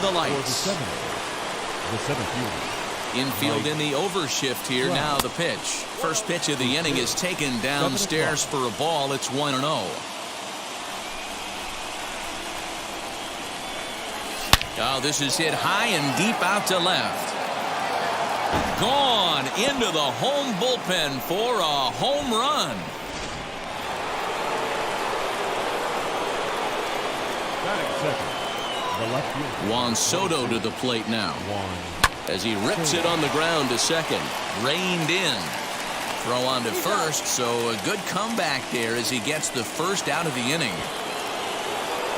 the lights. The seventh unit. Infield in the overshift here. Now the pitch. First pitch of the inning is taken downstairs for a ball. It's 1-0. Oh, this is hit high and deep out to left. Gone into the home bullpen for a home run. Juan Soto to the plate now as he rips it on the ground to second. Reined in. Throw on to first, so a good comeback there as he gets the first out of the inning.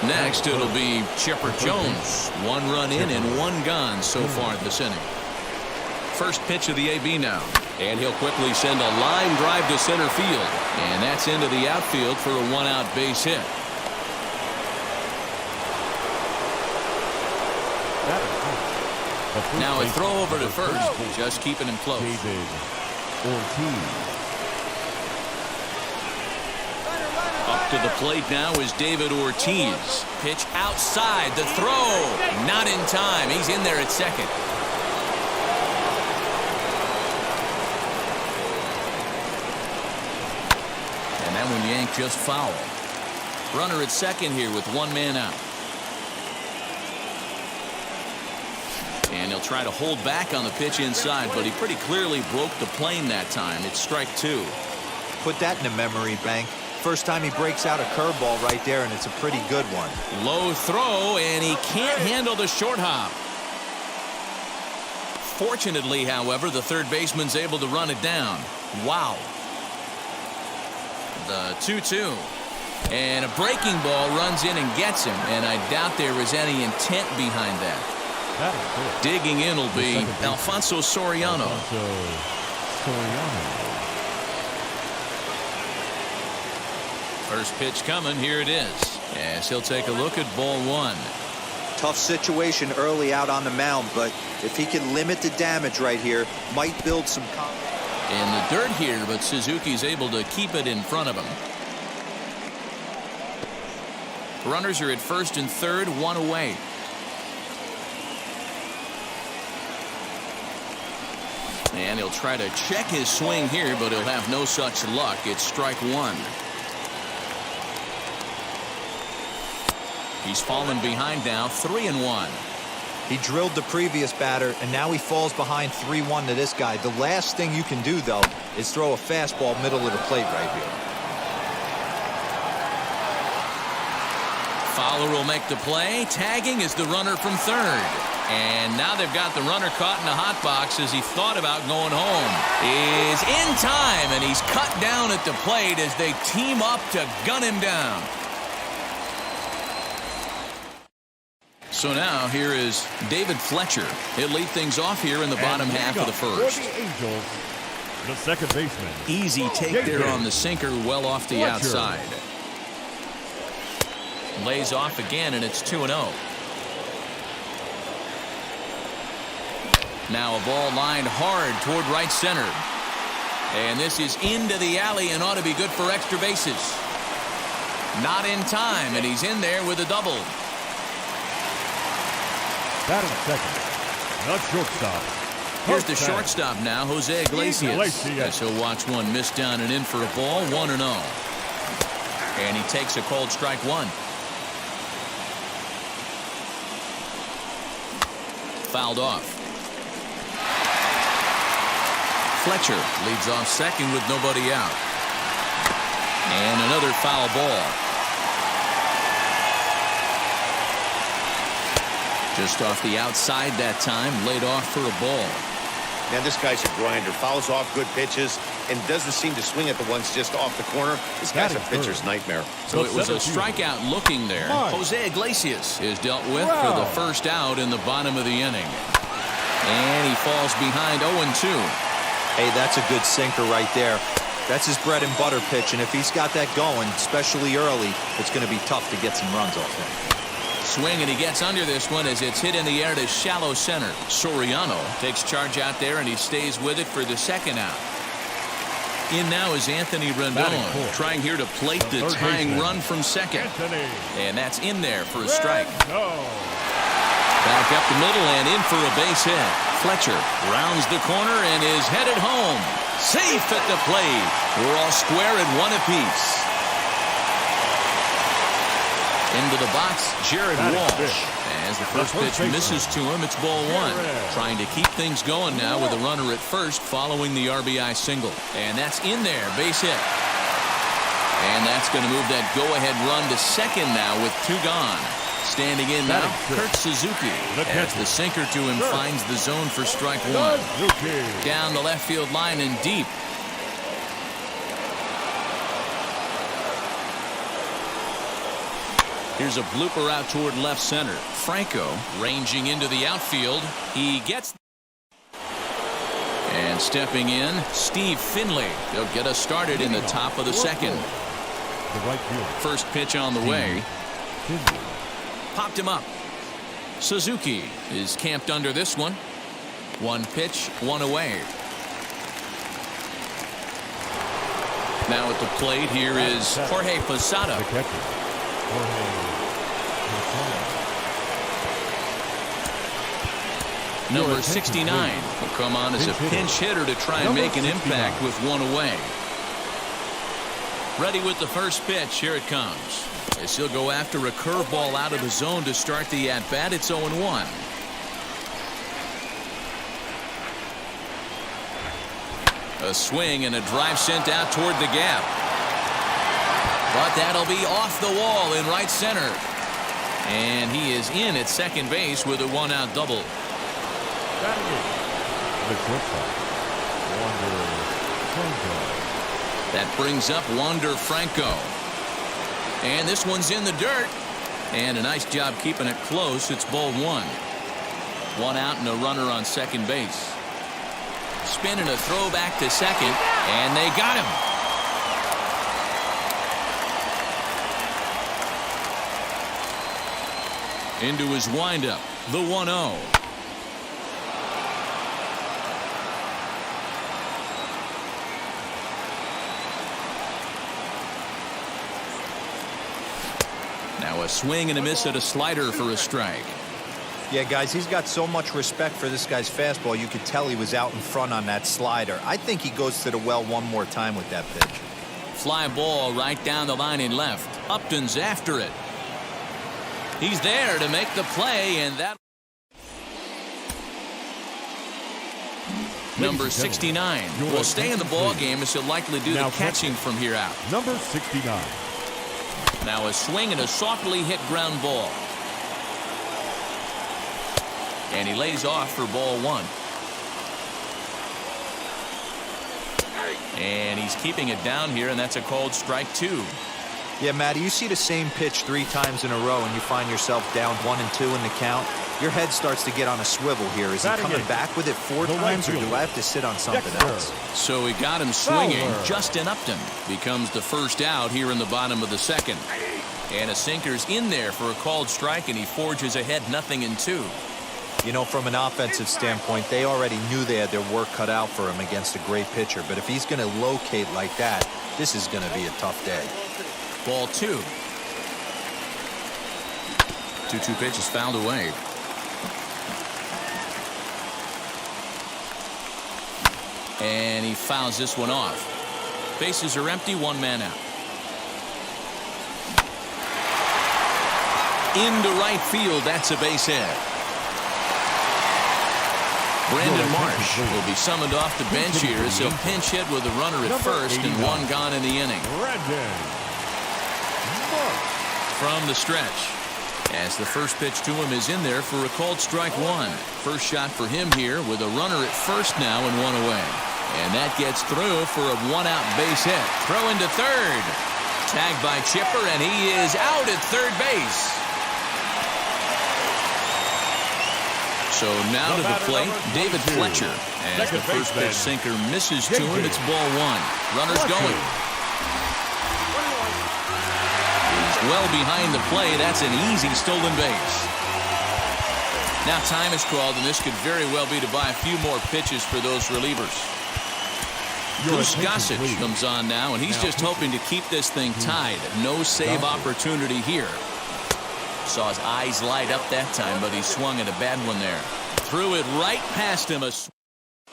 Next, it'll be Shepard Jones. 1 run in and 1 gone so far this inning. First pitch of the AB now. And he'll quickly send a line drive to center field. And that's into the outfield for a 1-out base hit. Now a throw over to first, just keeping him close. Up to the plate now is David Ortiz. Pitch outside, the throw. Not in time. He's in there at second. And that one yanked just foul. Runner at second here with 1 man out. And he'll try to hold back on the pitch inside, but he pretty clearly broke the plane that time. It's strike 2. Put that in the memory bank. First time he breaks out a curveball right there, and it's a pretty good one. Low throw, and he can't handle the short hop. Fortunately, however, the third baseman's able to run it down. Wow. The 2-2. And a breaking ball runs in and gets him, and I doubt there was any intent behind that. Digging in will be Alfonso Soriano. First pitch coming. Here it is. As he'll take a look at ball 1. Tough situation early out on the mound, but if he can limit the damage right here, might build some confidence. In the dirt here, but Suzuki's able to keep it in front of him. Runners are at first and third, 1 away. And he'll try to check his swing here, but he'll have no such luck. It's strike 1. He's fallen behind now, 3-1. He drilled the previous batter, and now he falls behind 3-1 to this guy. The last thing you can do, though, is throw a fastball middle of the plate right here. Fowler will make the play. Tagging is the runner from third. And now they've got the runner caught in the hot box as he thought about going home. Is in time, and he's cut down at the plate as they team up to gun him down. So now here is David Fletcher. He'll lead things off here in the bottom half of the first. For the Angels, the second baseman. Easy take there on the sinker, well off the outside. Lays off again, and it's 2-0. Now a ball lined hard toward right center. And this is into the alley and ought to be good for extra bases. Not in time, and he's in there with a double. Batting second. Not shortstop. Here's the shortstop now, Jose Iglesias. As he'll watch one miss down and in for a ball, 1-0. And he takes a cold strike 1. Fouled off. Fletcher leads off second with nobody out. And another foul ball. Just off the outside that time, laid off for a ball. Man, this guy's a grinder. Fouls off good pitches and doesn't seem to swing at the ones just off the corner. This guy's a pitcher's nightmare. So it was a strikeout looking there. Jose Iglesias is dealt with for the first out in the bottom of the inning. And he falls behind 0-2. Hey, that's a good sinker right there. That's his bread and butter pitch, and if he's got that going, especially early, it's going to be tough to get some runs off him. Swing, and he gets under this one as it's hit in the air to shallow center. Soriano takes charge out there, and he stays with it for the second out. In now is Anthony Randolph, trying here to plate the tying run from second. And that's in there for a strike. Back up the middle and in for a base hit. Fletcher rounds the corner and is headed home. Safe at the plate. We're all square at one apiece. Into the box, Jared Walsh. As the first pitch misses to him, it's ball one. Trying to keep things going now with a runner at first following the RBI single. And that's in there, base hit. And that's going to move that go-ahead run to second now with two gone. Standing in now, Kurt Suzuki. As the sinker to him finds the zone for strike one. Down the left field line and deep. Here's a blooper out toward left center. Franco ranging into the outfield. He gets. And stepping in, Steve Finley. They'll get us started in the top of the second. First pitch on the way. Popped him up. Suzuki is camped under this one. One pitch, one away. Now at the plate, here is Jorge Posada. Number 69 will come on as a pinch hitter to try and make an impact with one away. Ready with the first pitch. Here it comes. As he'll go after a curveball out of the zone to start the at-bat. It's 0-1. A swing and a drive sent out toward the gap. But that'll be off the wall in right center. And he is in at second base with a one-out double. That brings up Wander Franco. And this one's in the dirt. And a nice job keeping it close. It's ball one. One out and a runner on second base. Spin and a throw back to second. And they got him. Into his windup, the 1-0. Now a swing and a miss at a slider for a strike. Yeah, guys, he's got so much respect for this guy's fastball. You could tell he was out in front on that slider. I think he goes to the well one more time with that pitch. Fly ball right down the line in left. Upton's after it. He's there to make the play, and that. Number 69 will stay in the ball game as he'll likely do the catching from here out. Number 69. Now a swing and a softly hit ground ball. And he lays off for ball one. And he's keeping it down here, and that's a called strike two. Yeah, Matty, you see the same pitch 3 times in a row and you find yourself down 1-2 in the count. Your head starts to get on a swivel here. Is he coming back with it 4 times, or do I have to sit on something else? So he got him swinging. Justin Upton becomes the first out here in the bottom of the second. And a sinker's in there for a called strike, and he forges ahead 0-2. You know, from an offensive standpoint, they already knew they had their work cut out for him against a great pitcher. But if he's going to locate like that, this is going to be a tough day. Ball 2. 2-2 pitch is fouled away. And he fouls this one off. Bases are empty, one man out. Into right field, that's a base hit. Brandon Marsh will be summoned off the bench here as he'll pinch hit with a runner at first and one gone in the inning. From the stretch, as the first pitch to him is in there for a called strike one. First shot for him here with a runner at first now and one away. And that gets through for a one-out base hit. Throw into third. Tagged by Chipper, and he is out at third base. So now to the plate, David Fletcher. As the first pitch sinker misses to him, it's ball one. Runner's going. Well behind the play. That's an easy stolen base. Now time is called, and this could very well be to buy a few more pitches for those relievers. Goose Gossage comes on now, and he's just hoping to keep this thing tied. No save opportunity here. Saw his eyes light up that time, but he swung at a bad one there. Threw it right past him.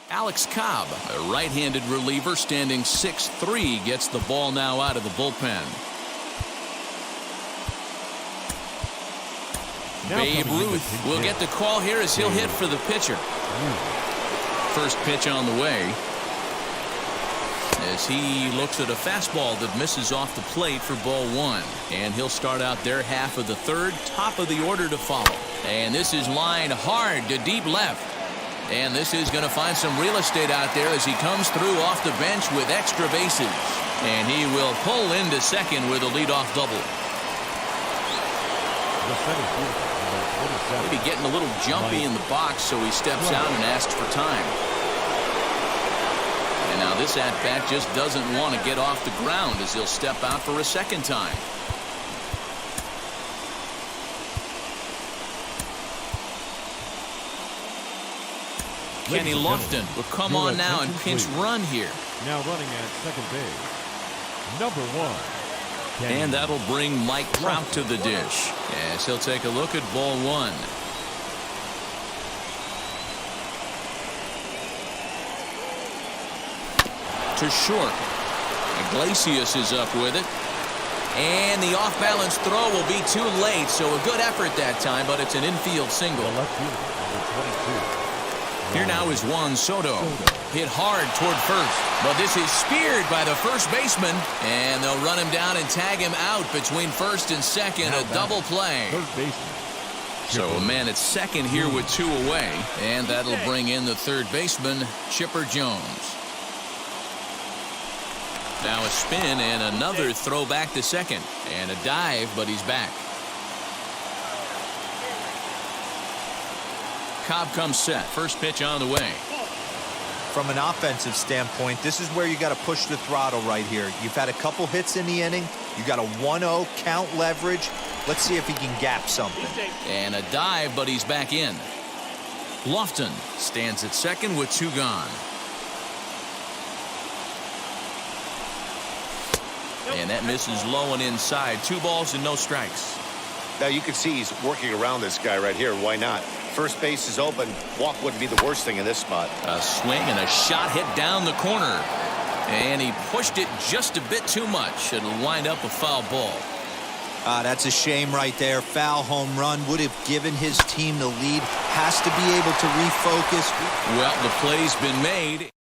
Alex Cobb, a right-handed reliever standing 6'3", gets the ball now out of the bullpen. Babe Ruth will get the call here as he'll hit for the pitcher. First pitch on the way as he looks at a fastball that misses off the plate for ball one. And he'll start out their half of the third, top of the order to follow. And this is lined hard to deep left. And this is going to find some real estate out there as he comes through off the bench with extra bases. And he will pull into second with a leadoff double. Maybe getting a little jumpy in the box, so he steps out and asks for time. And now this at-bat just doesn't want to get off the ground as he'll step out for a second time. Kenny Lofton will come on now and pinch run here. Now running at second base, number 1. And that'll bring Mike Trout to the dish as he'll take a look at ball one. To short. Iglesias is up with it. And the off-balance throw will be too late, so a good effort that time, but it's an infield single. Here now is Juan Soto. Hit hard toward first, but this is speared by the first baseman, and they'll run him down and tag him out between first and second. A double play. So a man at second here with 2 away, and that'll bring in the third baseman, Shepard Jones. Now a spin and another throw back to second, and a dive, but he's back. Cobb comes set. First pitch on the way. From an offensive standpoint, this is where you got to push the throttle right here. You've had a couple hits in the inning. You got a 1-0 count leverage. Let's see if he can gap something. And a dive, but he's back in. Lofton stands at second with 2 gone. And that misses low and inside. 2 balls and no strikes. Now you can see he's working around this guy right here. Why not? First base is open. Walk wouldn't be the worst thing in this spot. A swing and a shot hit down the corner. And he pushed it just a bit too much. It'll wind up a foul ball. That's a shame right there. Foul home run would have given his team the lead. Has to be able to refocus. Well, the play's been made.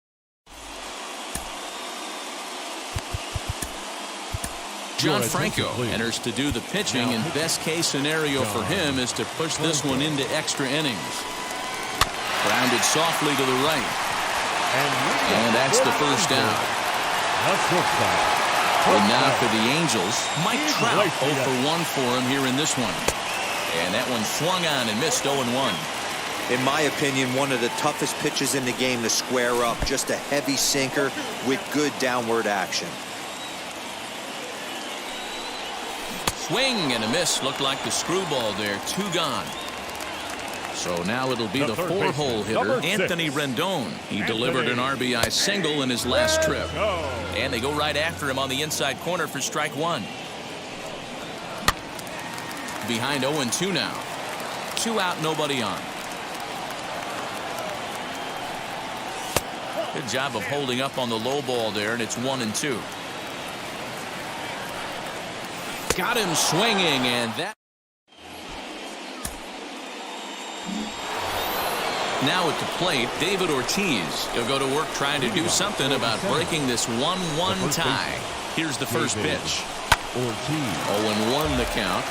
John Franco enters to do the pitching, and best case scenario for him is to push this one into extra innings. Grounded softly to the right. And that's the first down. And now for the Angels, Mike Trout 0 for 1 for him here in this one. And that one swung on and missed 0-1. In my opinion, one of the toughest pitches in the game to square up. Just a heavy sinker with good downward action. Swing and a miss. Looked like the screwball there. 2 gone. So now it'll be the 4-hole hitter, Anthony Rendon. He delivered an RBI single in his last trip. And they go right after him on the inside corner for strike 1. Behind 0-2 now. 2 out, nobody on. Good job of holding up on the low ball there, and it's 1-2. Got him swinging, and that. Now at the plate, David Ortiz. He'll go to work trying to do something about breaking this 1-1 tie. Here's the first pitch. 0-1 the count.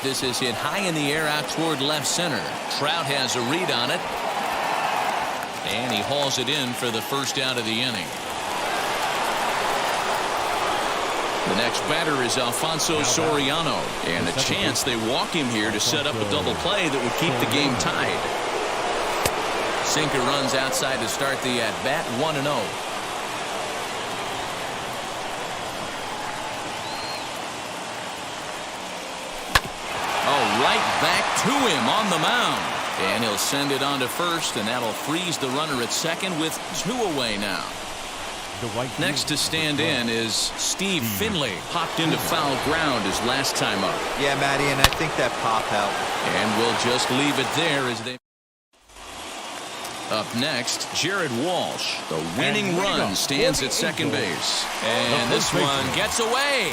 This is hit high in the air out toward left center. Trout has a read on it. And he hauls it in for the first out of the inning. The next batter is Alfonso Soriano. And a chance they walk him here to set up a double play that would keep the game tied. Sinker runs outside to start the at-bat, 1-0. Oh, right back to him on the mound. And he'll send it on to first, and that'll freeze the runner at second with 2 away now. Next to stand in is Steve Finley. Popped into foul ground his last time up. Yeah, Matty, and I think that pop helped. And we'll just leave it there as they... Up next, Jared Walsh. The winning run stands at second base. And this one gets away.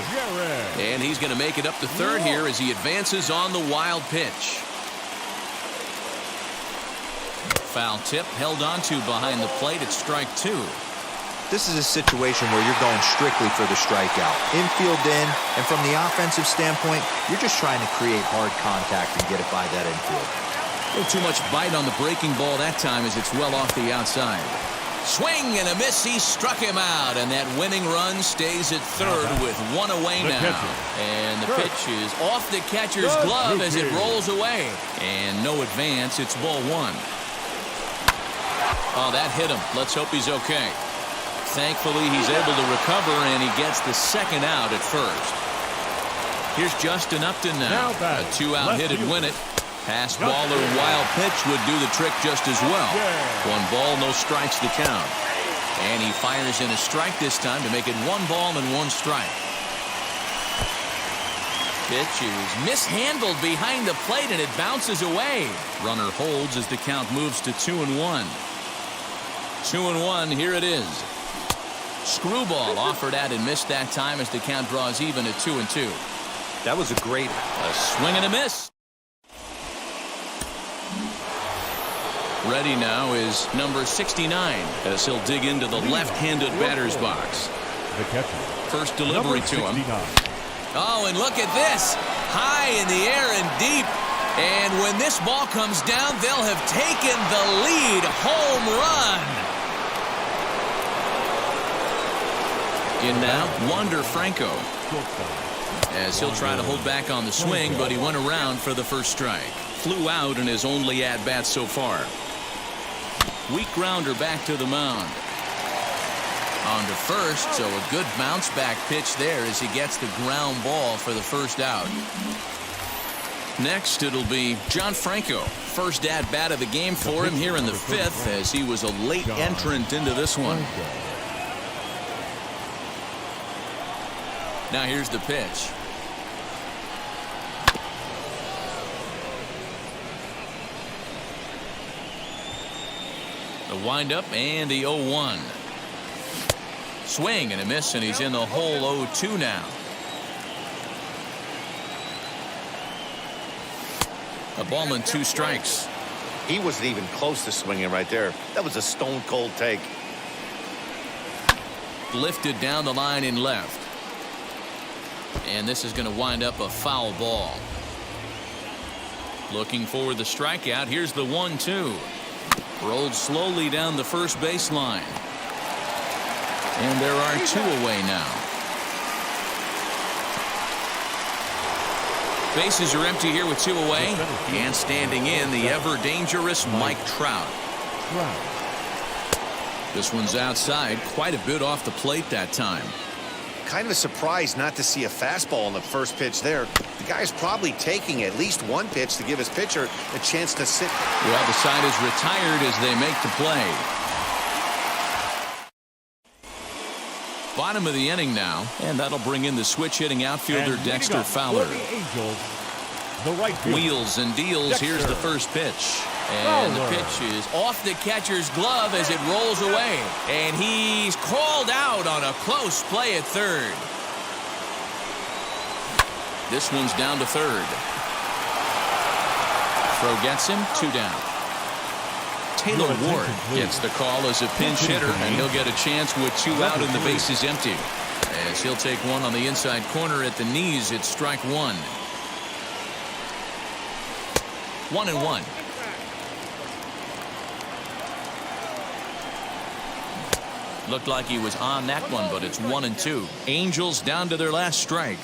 And he's going to make it up to third here as he advances on the wild pitch. Foul tip held onto behind the plate at strike two. This is a situation where you're going strictly for the strikeout. Infield in, and from the offensive standpoint, you're just trying to create hard contact and get it by that infield. A little too much bite on the breaking ball that time as it's well off the outside. Swing and a miss. He struck him out, and that winning run stays at third with one away now. And the pitch is off the catcher's glove as it rolls away. And no advance. It's ball one. Oh, that hit him. Let's hope he's okay. Thankfully, he's able to recover, and he gets the second out at first. Here's Justin Upton now. A two-out hit would win it. Pass ball or wild pitch would do the trick just as well. One ball, no strikes to count. And he fires in a strike this time to make it 1 ball and 1 strike. Pitch is mishandled behind the plate, and it bounces away. Runner holds as the count moves to 2-1. 2-1, here it is. Screwball offered at and missed that time as the count draws even at 2-2. That was a great... A swing and a miss. Ready now is number 69 as he'll dig into the left-handed batter's box. The catcher. First delivery to him. Oh, and look at this. High in the air and deep. And when this ball comes down, they'll have taken the lead. Home run. In now, Wander Franco. As he'll try to hold back on the swing, but he went around for the first strike. Flew out in his only at-bat so far. Weak grounder back to the mound. On to first, so a good bounce-back pitch there as he gets the ground ball for the first out. Next, it'll be John Franco. First at-bat of the game for him here in the 5th as he was a late entrant into this one. Now here's the pitch. The windup and the 0-1. Swing and a miss, and he's in the hole 0-2 now. A ball and 2 strikes. He wasn't even close to swinging right there. That was a stone-cold take. Lifted down the line in left. And this is going to wind up a foul ball. Looking for the strikeout. Here's the 1-2. Rolled slowly down the first baseline. And there are 2 away now. Bases are empty here with 2 away. And standing in, the ever-dangerous Mike Trout. This one's outside, quite a bit off the plate that time. Kind of a surprise not to see a fastball on the first pitch there. The guy's probably taking at least 1 pitch to give his pitcher a chance to sit. Well, the side is retired as they make the play. Bottom of the inning now, and that'll bring in the switch-hitting outfielder Dexter Fowler. Wheels and deals. Here's the first pitch. And the pitch is off the catcher's glove as it rolls away. And he's called out on a close play at third. This one's down to third. Throw gets him, 2 down. Taylor Ward gets the call as a pinch hitter, and he'll get a chance with 2 out and the bases empty. As he'll take one on the inside corner at the knees, it's strike 1. 1-1. Looked like he was on that one, but it's 1-2. Angels down to their last strike.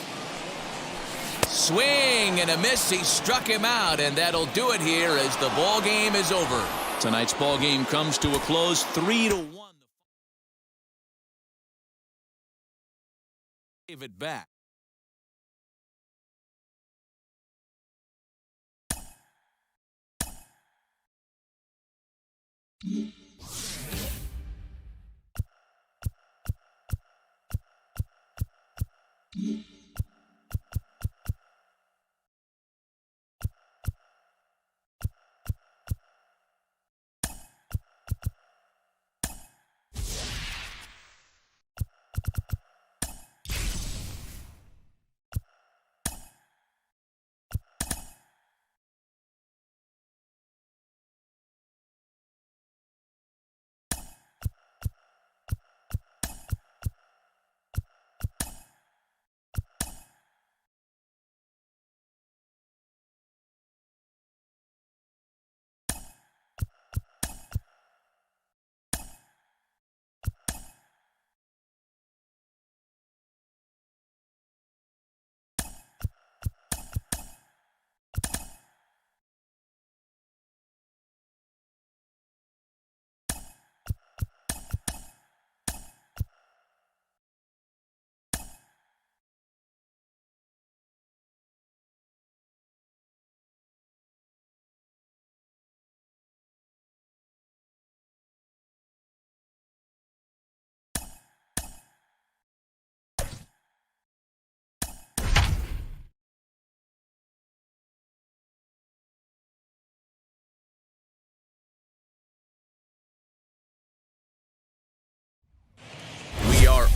Swing and a miss. He struck him out, and that'll do it here as the ball game is over. Tonight's ball game comes to a close, 3-1. Gave it back.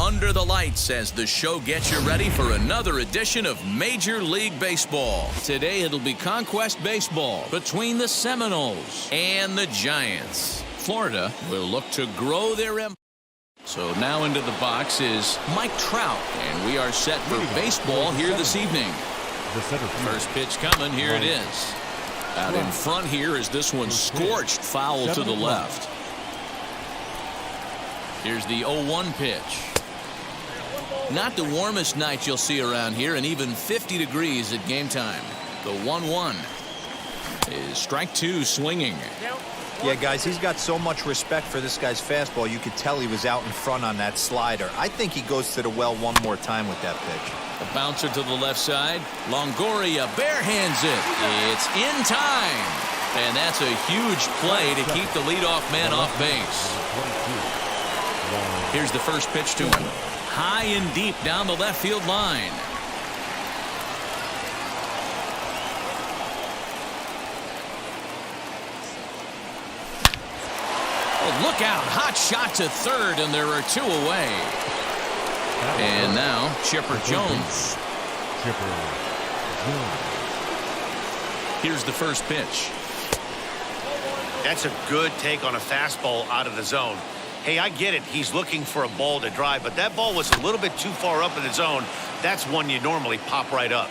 under the lights as the show gets you ready for another edition of Major League Baseball. Today it'll be Conquest Baseball between the Seminoles and the Giants. Florida will look to grow their empire. So now into the box is Mike Trout, and we are set for baseball here this evening. First pitch coming, here it is. Out in front here is this one scorched foul to the left. Here's the 0-1 pitch. Not the warmest night you'll see around here, and even 50 degrees at game time. The 1-1 is strike two swinging. Yeah, guys, he's got so much respect for this guy's fastball. You could tell he was out in front on that slider. I think he goes to the well one more time with that pitch. A bouncer to the left side. Longoria barehands it. It's in time. And that's a huge play to keep the leadoff man off base. Here's the first pitch to him. High and deep down the left field line. Oh, look out. Hot shot to third, and there are two away. And now, Shepard Jones. Here's the first pitch. That's a good take on a fastball out of the zone. Hey, I get it. He's looking for a ball to drive, but that ball was a little bit too far up in the zone. That's one you normally pop right up.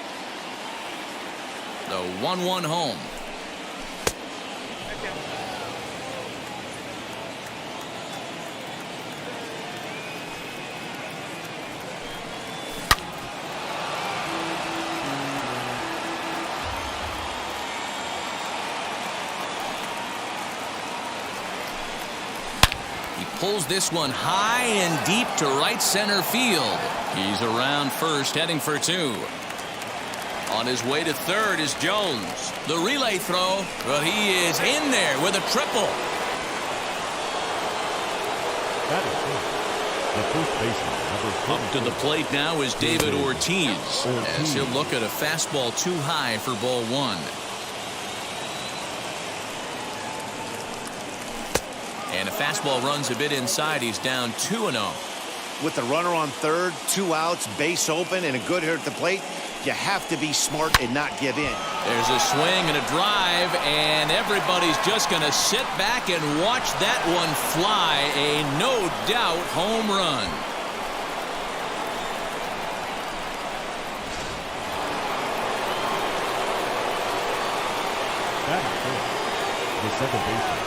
The 1-1 home. Pulls this one high and deep to right center field. He's around first, heading for two. On his way to third is Jones. The relay throw, but he is in there with a triple. That is it. The first baseman, Up to the plate now is David Ortiz, as he'll look at a fastball too high for ball one. And a fastball runs a bit inside. He's down 2-0. With the runner on third, 2 outs, base open, and a good hitter at the plate, you have to be smart and not give in. There's a swing and a drive, and everybody's just going to sit back and watch that one fly. A no-doubt home run. that is it. The second baseman.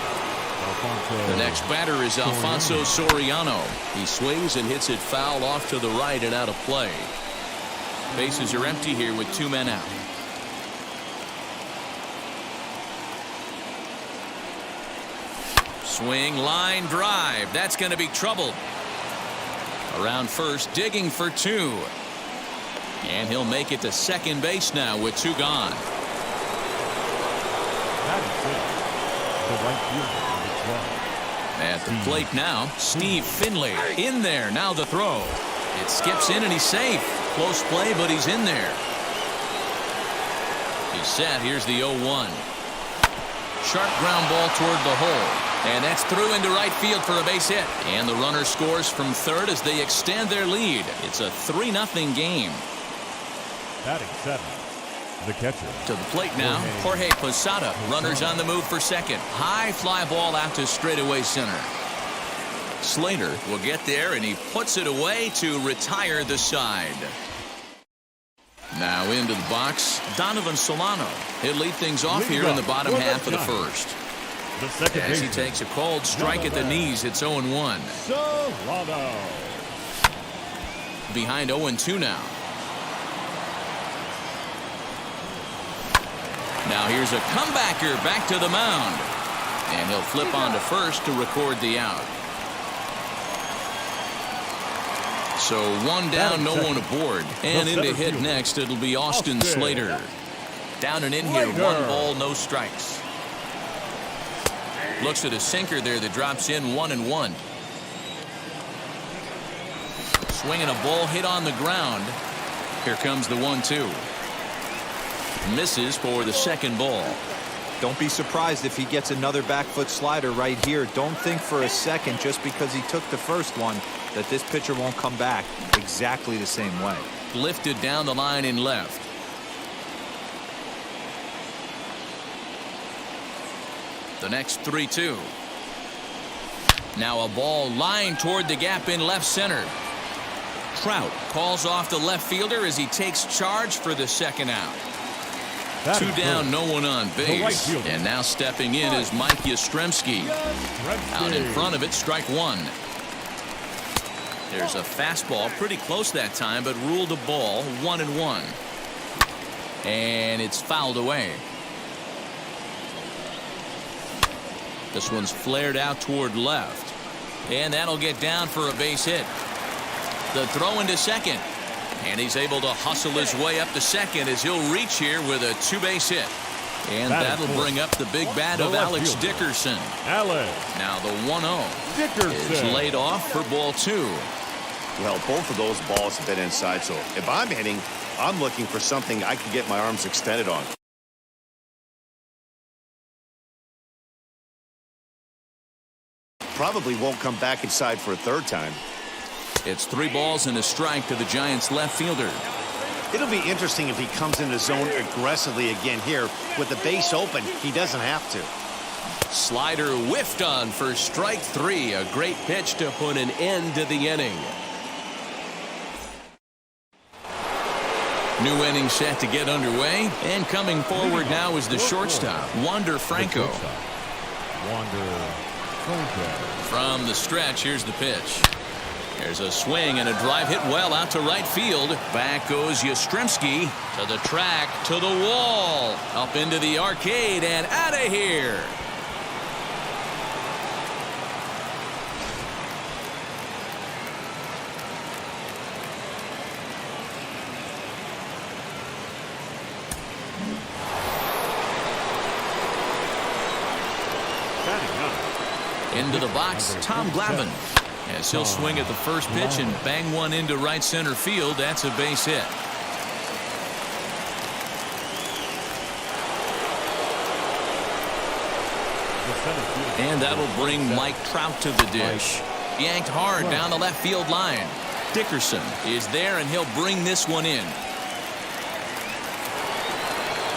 The next batter is Alfonso Soriano. He swings and hits it foul off to the right and out of play. Bases are empty here with 2 men out. Swing, line drive. That's going to be trouble. Around first, digging for 2. And he'll make it to second base now with 2 gone. That is it. The right fielder. At the plate now, Steve Finley in there. Now the throw. It skips in and he's safe. Close play, but he's in there. He's set. Here's the 0-1. Sharp ground ball toward the hole. And that's through into right field for a base hit. And the runner scores from third as they extend their lead. It's a 3-0 game. Batting 7. The catcher. To the plate now, Jorge Posada. Runners on the move for second. High fly ball out to straightaway center. Slater will get there, and he puts it away to retire the side. Now into the box, Donovan Solano. He'll lead things off here in the bottom half of the first. As he takes a cold strike at the knees, it's 0-1. Solano. Behind 0-2 now. Now here's a comebacker back to the mound. And he'll flip on to first to record the out. So 1 down, no one aboard. And in to hit next, it'll be Austin Slater. Down and in here, 1 ball, no strikes. Looks at a sinker there that drops in 1-1. Swinging a ball hit on the ground. Here comes the 1-2. Misses for the second ball. Don't be surprised if he gets another back foot slider right here. Don't think for a second, just because he took the first one, that this pitcher won't come back exactly the same way. Lifted down the line in left. The next 3-2. Now a ball lined toward the gap in left center. Trout calls off the left fielder as he takes charge for the second out. Two down, no one on base. And now stepping in is Mike Yastrzemski. Out in front of it, strike one. There's a fastball pretty close that time, but ruled a ball, 1-1. And it's fouled away. This one's flared out toward left. And that'll get down for a base hit. The throw into second. And he's able to hustle his way up to second as he'll reach here with a two-base hit. And that'll bring up the big bat of Alex Dickerson. Now the 1-0 is laid off for ball two. Well, both of those balls have been inside, so if I'm hitting, I'm looking for something I can get my arms extended on. Probably won't come back inside for a third time. It's 3 balls and a strike to the Giants left fielder. It'll be interesting if he comes in the zone aggressively again here. With the base open, he doesn't have to. Slider whiffed on for strike 3. A great pitch to put an end to the inning. New inning set to get underway, and coming forward now is the shortstop, Franco. From the stretch, here's the pitch. There's a swing and a drive hit well out to right field. Back goes Yastrzemski to the track, to the wall, up into the arcade and out of here. Into the box, Tom Glavin. As he'll swing at the first pitch and bang one into right center field. That's a base hit. And that'll bring Mike Trout to the dish. Yanked hard down the left field line. Dickerson is there, and he'll bring this one in.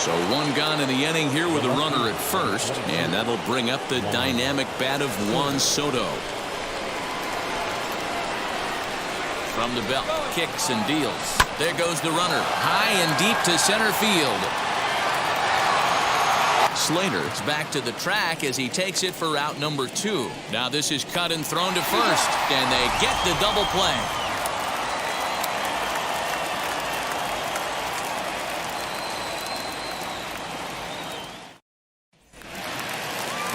So one gone in the inning here with a runner at first, and that'll bring up the dynamic bat of Juan Soto. From the belt, kicks and deals. There goes the runner, high and deep to center field. Slater is back to the track as he takes it for out number 2. Now this is cut and thrown to first, and they get the double play.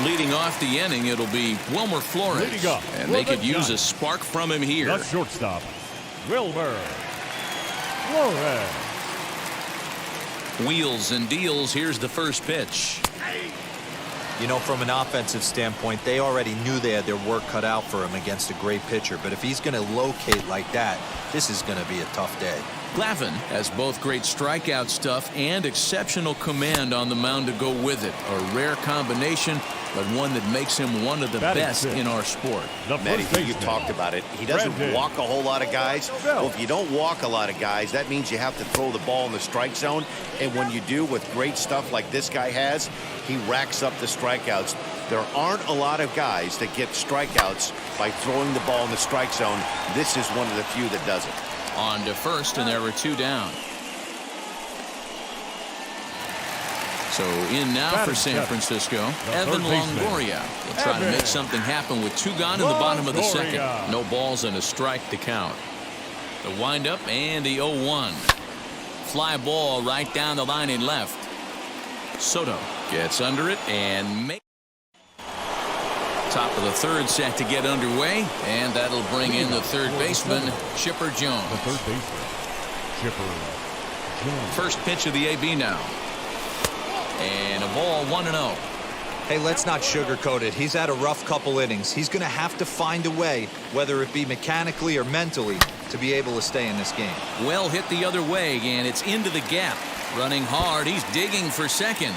Leading off the inning, it'll be Wilmer Flores, and they could use a spark from him here. The shortstop, Wilmer Flores. Wheels and deals. Here's the first pitch. You know, from an offensive standpoint, they already knew they had their work cut out for him against a great pitcher. But if he's going to locate like that, this is going to be a tough day. Glavin has both great strikeout stuff and exceptional command on the mound to go with it. A rare combination, but one that makes him one of the best in our sport. Matty, you've talked about it. He doesn't walk a whole lot of guys. Well, if you don't walk a lot of guys, that means you have to throw the ball in the strike zone. And when you do, with great stuff like this guy has, he racks up the strikeouts. There aren't a lot of guys that get strikeouts by throwing the ball in the strike zone. This is one of the few that does it. On to first, and there were 2 down. So in now for San Francisco, Evan Longoria will try to make something happen with 2 gone in the bottom of the second. No balls and a strike to count. The windup and the 0-1. Fly ball right down the line in left. Soto gets under it and makes. Top of the third set to get underway, and that'll bring in the third baseman, Shepard Jones. First pitch of the AB now. And a ball, 1-0. Hey, let's not sugarcoat it. He's had a rough couple innings. He's going to have to find a way, whether it be mechanically or mentally, to be able to stay in this game. Well hit the other way, and it's into the gap. Running hard, he's digging for second.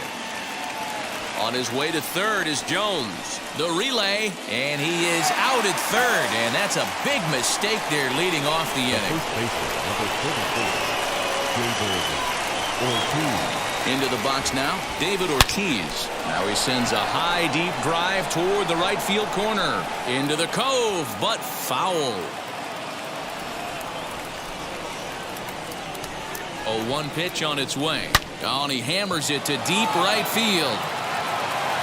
On his way to third is Jones. The relay, and he is out at third, and that's a big mistake there leading off the inning. Into the box now, David Ortiz. Now he sends a high, deep drive toward the right field corner. Into the cove, but foul. 0-1 pitch on its way. Oh, and he hammers it to deep right field.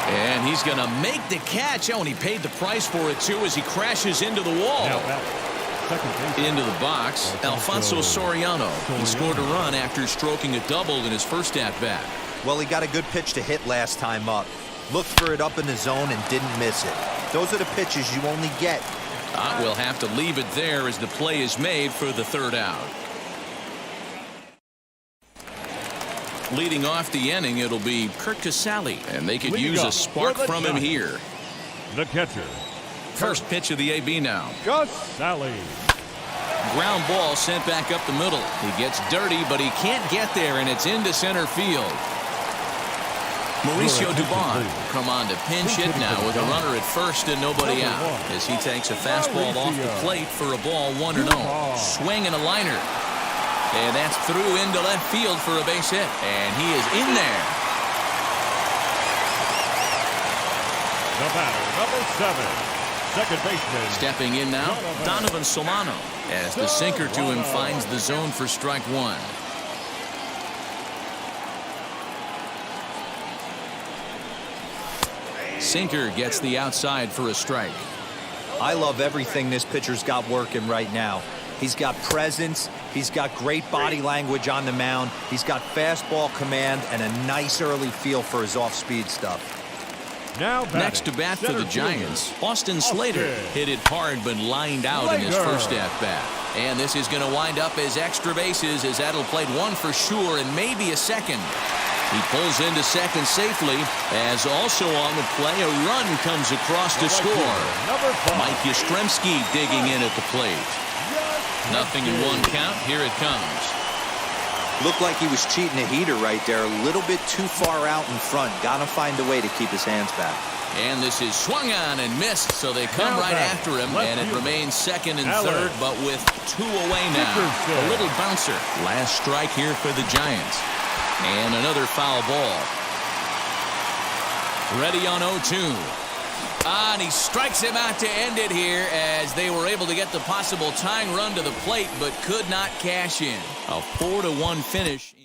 And he's going to make the catch. Oh, and he paid the price for it, too, as he crashes into the wall. Into the box, Alfonso Soriano. He scored a run after stroking a double in his first at-bat. Well, he got a good pitch to hit last time up. Looked for it up in the zone and didn't miss it. Those are the pitches you only get. We'll have to leave it there as the play is made for the third out. Leading off the inning, it'll be Kurt Casale, and they could use a spark from him here. The catcher. First pitch of the AB now. Casale. Ground ball sent back up the middle. He gets dirty, but he can't get there, and it's into center field. Mauricio Dubon come on to pinch hit now with a runner at first and nobody out as he takes a fastball off the plate for a ball 1-0. Swing and a liner. And that's through into left field for a base hit. And he is in there. The batter, number 7, second baseman. Stepping in now, Donovan Solano. As the sinker to him finds the zone for strike one. Sinker gets the outside for a strike. I love everything this pitcher's got working right now. He's got presence. He's got great body language on the mound. He's got fastball command and a nice early feel for his off-speed stuff. Now next to bat for the Giants, Austin Slater hit it hard but lined out in his first at-bat. And this is going to wind up as extra bases as that'll play one for sure and maybe a second. He pulls into second safely as also on the play a run comes across to score. Mike Yastrzemski digging in at the plate. Nothing in one count. Here it comes. Looked like he was cheating a heater right there. A little bit too far out in front. Got to find a way to keep his hands back. And this is swung on and missed, so they come right after him, and it remains second and third, but with 2 away now. A little bouncer. Last strike here for the Giants. And another foul ball. Ready on 0-2. And he strikes him out to end it here as they were able to get the possible tying run to the plate but could not cash in. A 4-1 finish.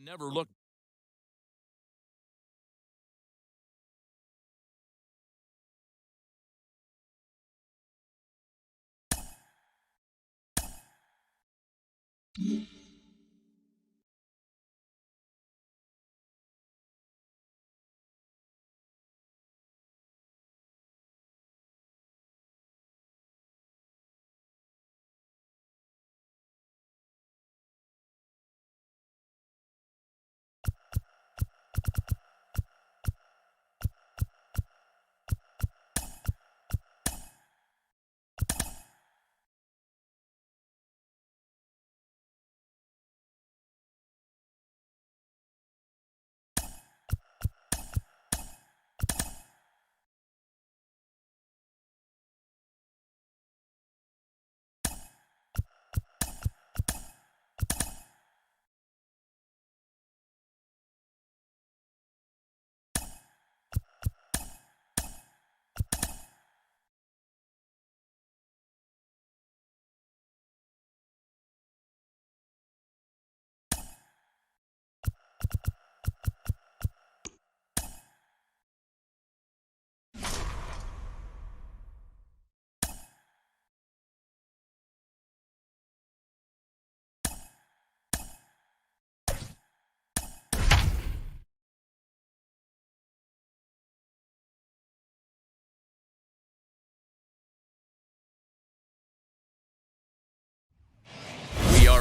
Never looked.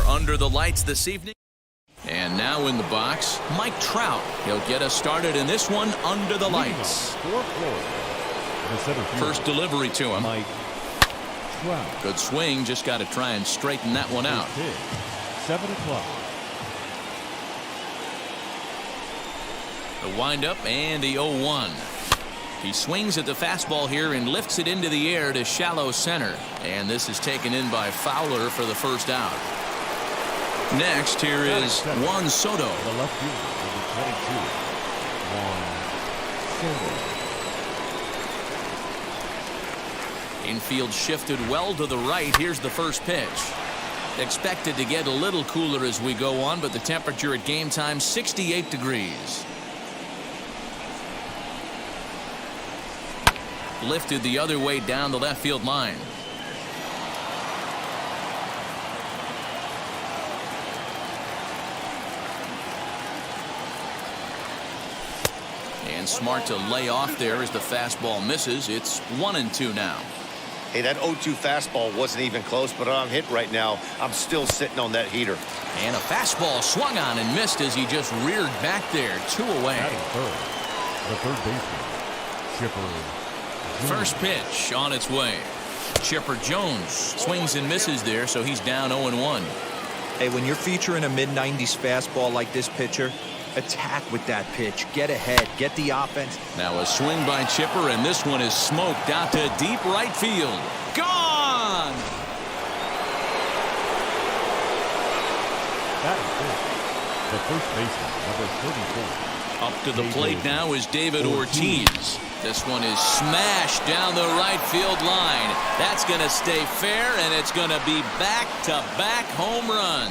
Under the lights this evening. And now in the box, Mike Trout. He'll get us started in this one under the lights. First delivery to him. Mike Trout. Good swing. Just got to try and straighten that one out. 7 o'clock. The windup and the 0-1. He swings at the fastball here and lifts it into the air to shallow center. And this is taken in by Fowler for the first out. Next, here is Juan Soto. The left fielder, number 22, Juan Soto. Infield shifted well to the right. Here's the first pitch. Expected to get a little cooler as we go on, but the temperature at game time 68 degrees. Lifted the other way down the left field line. And smart to lay off there as the fastball misses. It's 1-2 now. Hey, that 0-2 fastball wasn't even close, but I'm hit right now. I'm still sitting on that heater. And a fastball swung on and missed as he just reared back there. 2 away. The third baseman, Shepard. First pitch on its way. Shepard Jones swings and misses there, so he's down 0-1. Hey, when you're featuring a mid-90s fastball like this pitcher, attack with that pitch. Get ahead. Get the offense. Now a swing by Chipper, and this one is smoked out to deep right field. Gone! That is it. The first baseman, number 34. Up to the plate now is David Ortiz. This one is smashed down the right field line. That's going to stay fair, and it's going to be back-to-back home runs.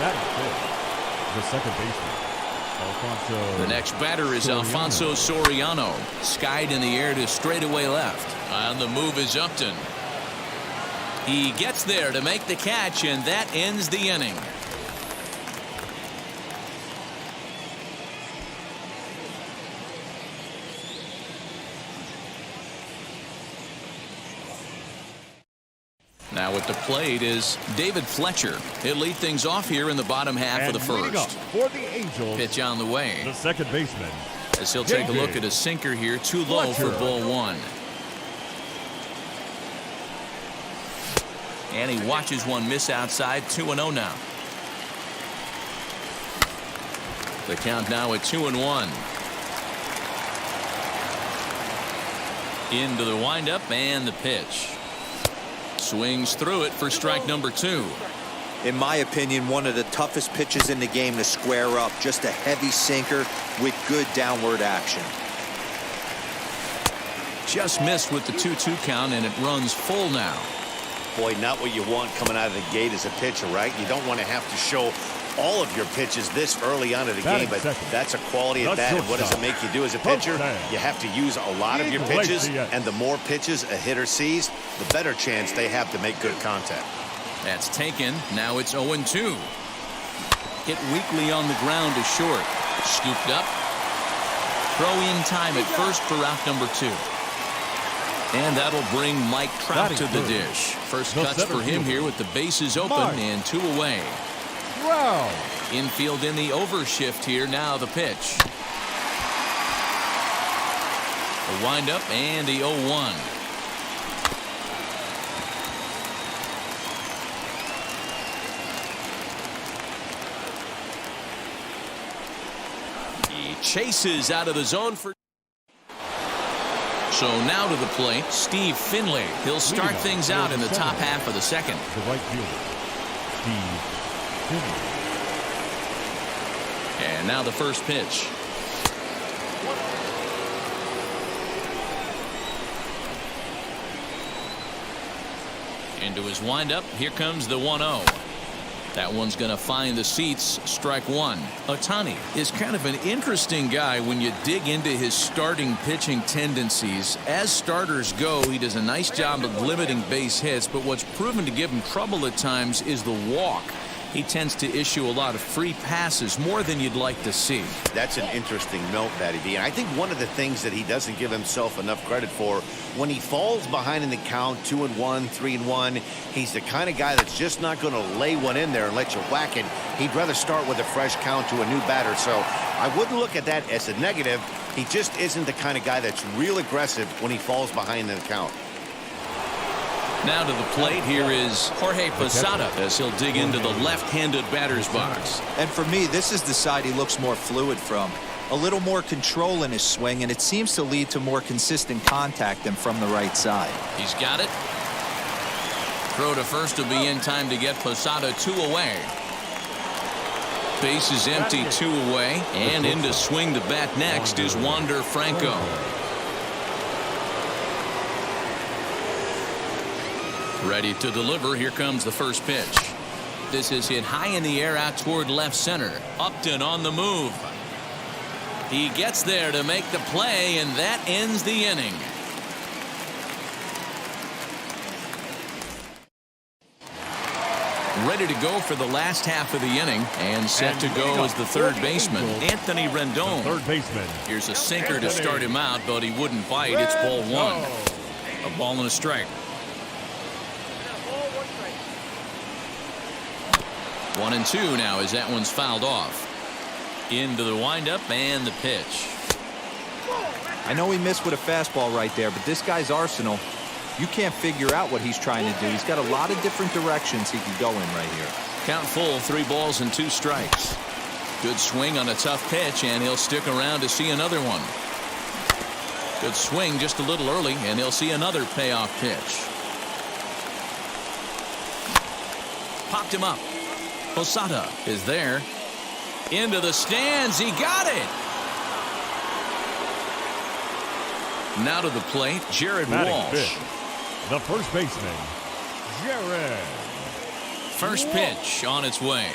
That is it. The second baseman, Alfonso. The next batter is Alfonso Soriano. Skied in the air to straightaway left. On the move is Upton. He gets there to make the catch, and that ends the inning. Now at the plate is David Fletcher. He'll lead things off here in the bottom half of the first. For the Angels, pitch on the way. The second baseman. As he'll take a look at a sinker here, too low for ball 1. And he watches one miss outside. 2-0 now. The count now at 2-1. Into the windup and the pitch. Swings through it for strike number 2. In my opinion, one of the toughest pitches in the game to square up. Just a heavy sinker with good downward action. Just missed with the 2-2 count, and it runs full now. Boy, not what you want coming out of the gate as a pitcher, right? You don't want to have to show all of your pitches this early on in the game, but that's a quality at bat. And what does it make you do as a pitcher? You have to use a lot of your pitches, and the more pitches a hitter sees, the better chance they have to make good contact. That's taken. Now it's 0-2. Hit weakly on the ground to short. Scooped up. Throw in time at first for out number 2. And that'll bring Mike Trout to the dish. First cuts for him here with the bases open and 2 away. Wow. Infield in the overshift here. Now the pitch. The windup and the 0-1. He chases out of the zone for. So now to the plate, Steve Finley. He'll start things out in the top half of the second. The right fielder, Steve Finley. And now the first pitch. Into his windup. Here comes the 1-0. That one's going to find the seats. Strike 1. Ohtani is kind of an interesting guy when you dig into his starting pitching tendencies. As starters go, he does a nice job of limiting base hits, but what's proven to give him trouble at times is the walk. He tends to issue a lot of free passes, more than you'd like to see. That's an interesting note, Patty B. And I think one of the things that he doesn't give himself enough credit for, when he falls behind in the count, 2-1, 3-1, he's the kind of guy that's just not going to lay one in there and let you whack it. He'd rather start with a fresh count to a new batter. So I wouldn't look at that as a negative. He just isn't the kind of guy that's real aggressive when he falls behind in the count. Now to the plate, here is Jorge Posada as he'll dig into the left-handed batter's box. And for me, this is the side he looks more fluid from. A little more control in his swing, and it seems to lead to more consistent contact than from the right side. He's got it. Throw to first will be in time to get Posada 2 away. Base is empty, 2 away, and in to swing the bat next is Franco. Ready to deliver. Here comes the first pitch. This is hit high in the air out toward left center. Upton on the move. He gets there to make the play, and that ends the inning. Ready to go for the last half of the inning, and set to go as the third baseman, Anthony Rendon. Third baseman. Here's a sinker to start him out, but he wouldn't bite. It's ball 1. A ball and a strike. 1-2 now as that one's fouled off. Into the windup and the pitch. I know he missed with a fastball right there, but this guy's arsenal, you can't figure out what he's trying to do. He's got a lot of different directions he could go in right here. Count full, 3 balls and 2 strikes. Good swing on a tough pitch, and he'll stick around to see another one. Good swing just a little early, and he'll see another payoff pitch. Popped him up. Posada is there. Into the stands. He got it. Now to the plate, Jared Walsh. The first baseman, Jared. First pitch on its way.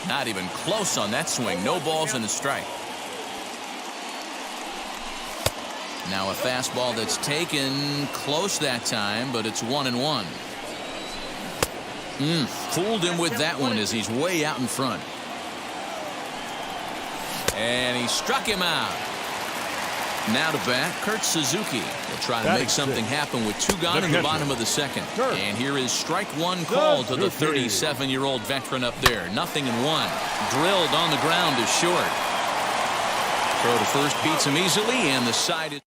Not even close on that swing. No balls and a strike. Now a fastball that's taken close that time, but it's 1-1. Fooled him with that one as he's way out in front. And he struck him out. Now to bat, Kurt Suzuki will try to make something happen with 2 gone in the bottom of the second. And here is strike 1 called to the 37-year-old veteran up there. 0-1. Drilled on the ground is short. Throw to first beats him easily, and the side is.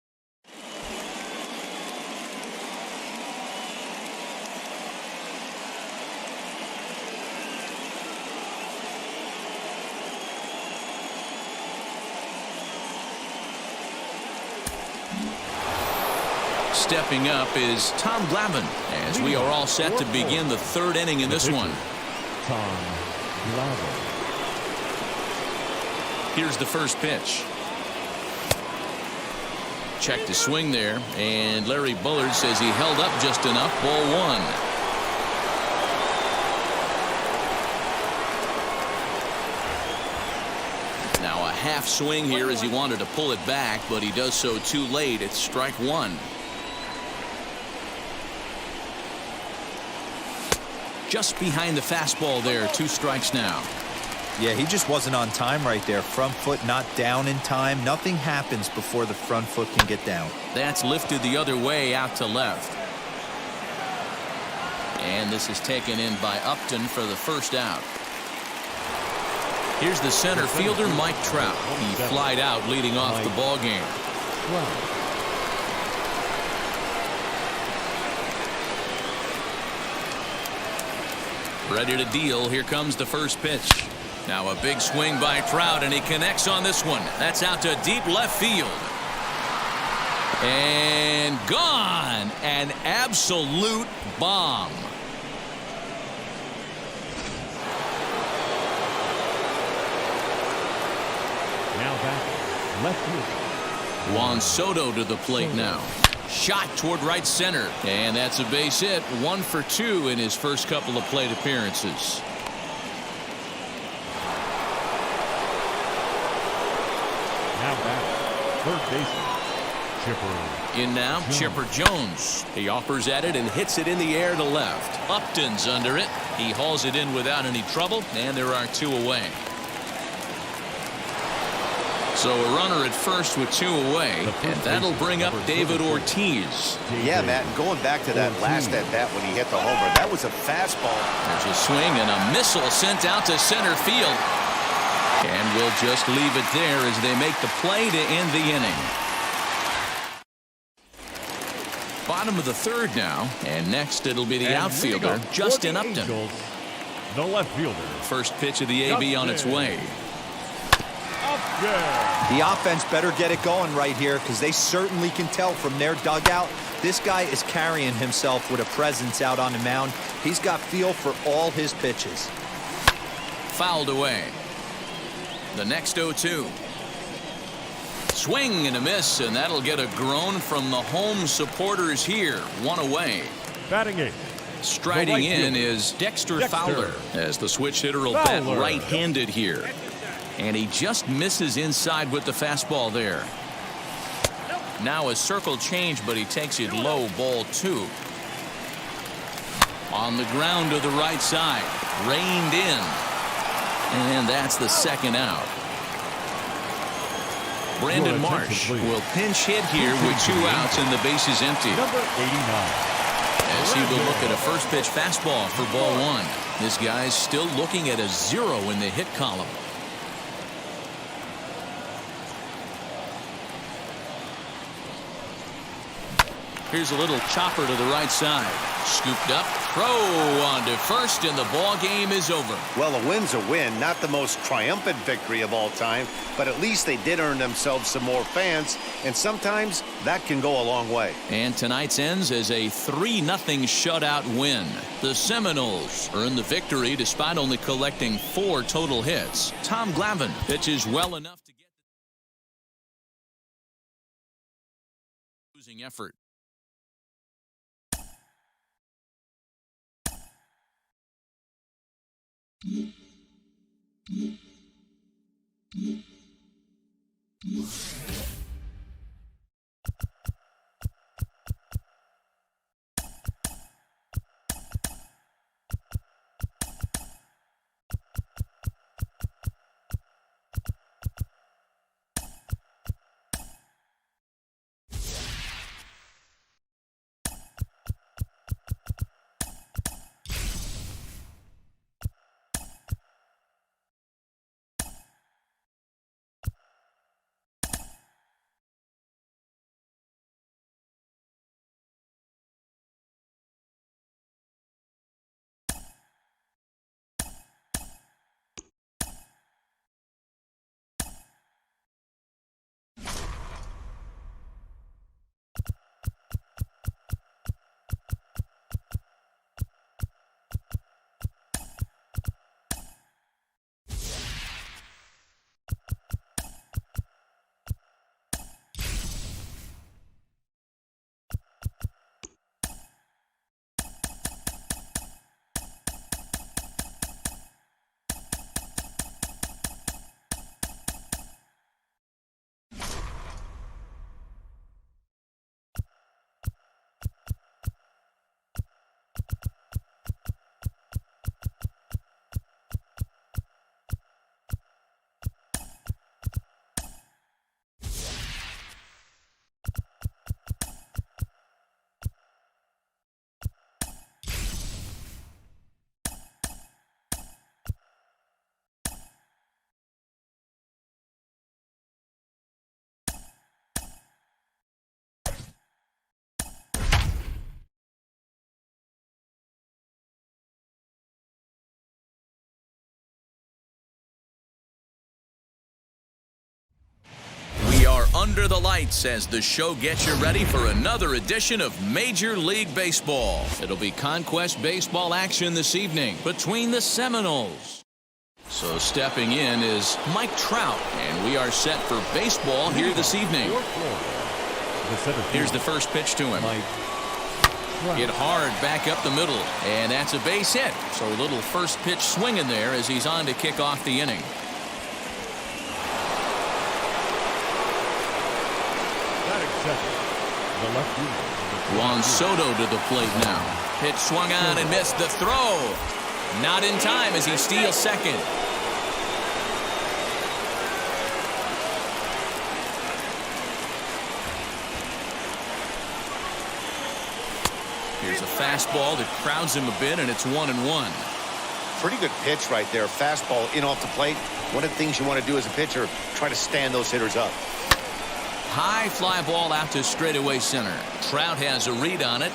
Stepping up is Tom Glavin as we are all set to begin the 3rd inning in this one. Tom Glavin. Here's the first pitch. Check to swing there, and Larry Bullard says he held up just enough. Ball 1. Now a half swing here as he wanted to pull it back, but he does so too late. It's strike 1. Just behind the fastball there. 2 strikes now. Yeah, he just wasn't on time right there. Front foot not down in time. Nothing happens before the front foot can get down. That's lifted the other way out to left. And this is taken in by Upton for the first out. Here's the center fielder, Mike Trout. He flied out leading off the ball game. Ready to deal. Here comes the first pitch. Now a big swing by Trout, and he connects on this one. That's out to deep left field. And gone. An absolute bomb. Now back left field. Juan Soto to the plate now. Shot toward right center, and that's a base hit. 1 for 2 in his first couple of plate appearances. Now back, third baseman, Shepard. In now, Shepard Jones. He offers at it and hits it in the air to left. Upton's under it. He hauls it in without any trouble, and there are 2 away. So a runner at first with 2 away, and that'll bring up David Ortiz. Yeah, Matt, and going back to that last at-bat when he hit the homer, that was a fastball. There's a swing and a missile sent out to center field. And we'll just leave it there as they make the play to end the inning. Bottom of the third now, and next it'll be the And outfielder, Justin Upton. Angels, the left fielder. First pitch of the AB on its way. Upton. The offense better get it going right here because they certainly can tell from their dugout this guy is carrying himself with a presence out on the mound. He's got feel for all his pitches. Fouled away. The next 0-2. Swing and a miss, and that'll get a groan from the home supporters here. One away. Batting eight. Striding in is Dexter Fowler, as the switch hitter will bat right-handed here. And he just misses inside with the fastball there. Now a circle change, but he takes it low, ball 2. On the ground to the right side. Reined in. And that's the second out. Brandon Marsh will pinch hit here with 2 outs and the bases empty. Number 89. As he will look at a first pitch fastball for ball 1. This guy's still looking at a 0 in the hit column. Here's a little chopper to the right side. Scooped up, throw on to first, and the ball game is over. Well, a win's a win. Not the most triumphant victory of all time, but at least they did earn themselves some more fans, and sometimes that can go a long way. And tonight's ends as a 3-0 shutout win. The Seminoles earn the victory despite only collecting 4 total hits. Tom Glavin pitches well enough to get the losing effort. Under the lights as the show gets you ready for another edition of Major League Baseball. It'll be Conquest Baseball action this evening between the Seminoles. So stepping in is Mike Trout, and we are set for baseball here this evening. Here's the first pitch to him. Hit hard back up the middle, and that's a base hit. So a little first pitch swing in there as he's on to kick off the inning. Juan Soto to the plate now. Pitch swung on and missed the throw. Not in time as he steals second. Here's a fastball that crowds him a bit, and it's 1-1. Pretty good pitch right there. Fastball in off the plate. One of the things you want to do as a pitcher, try to stand those hitters up. High fly ball out to straightaway center. Trout has a read on it.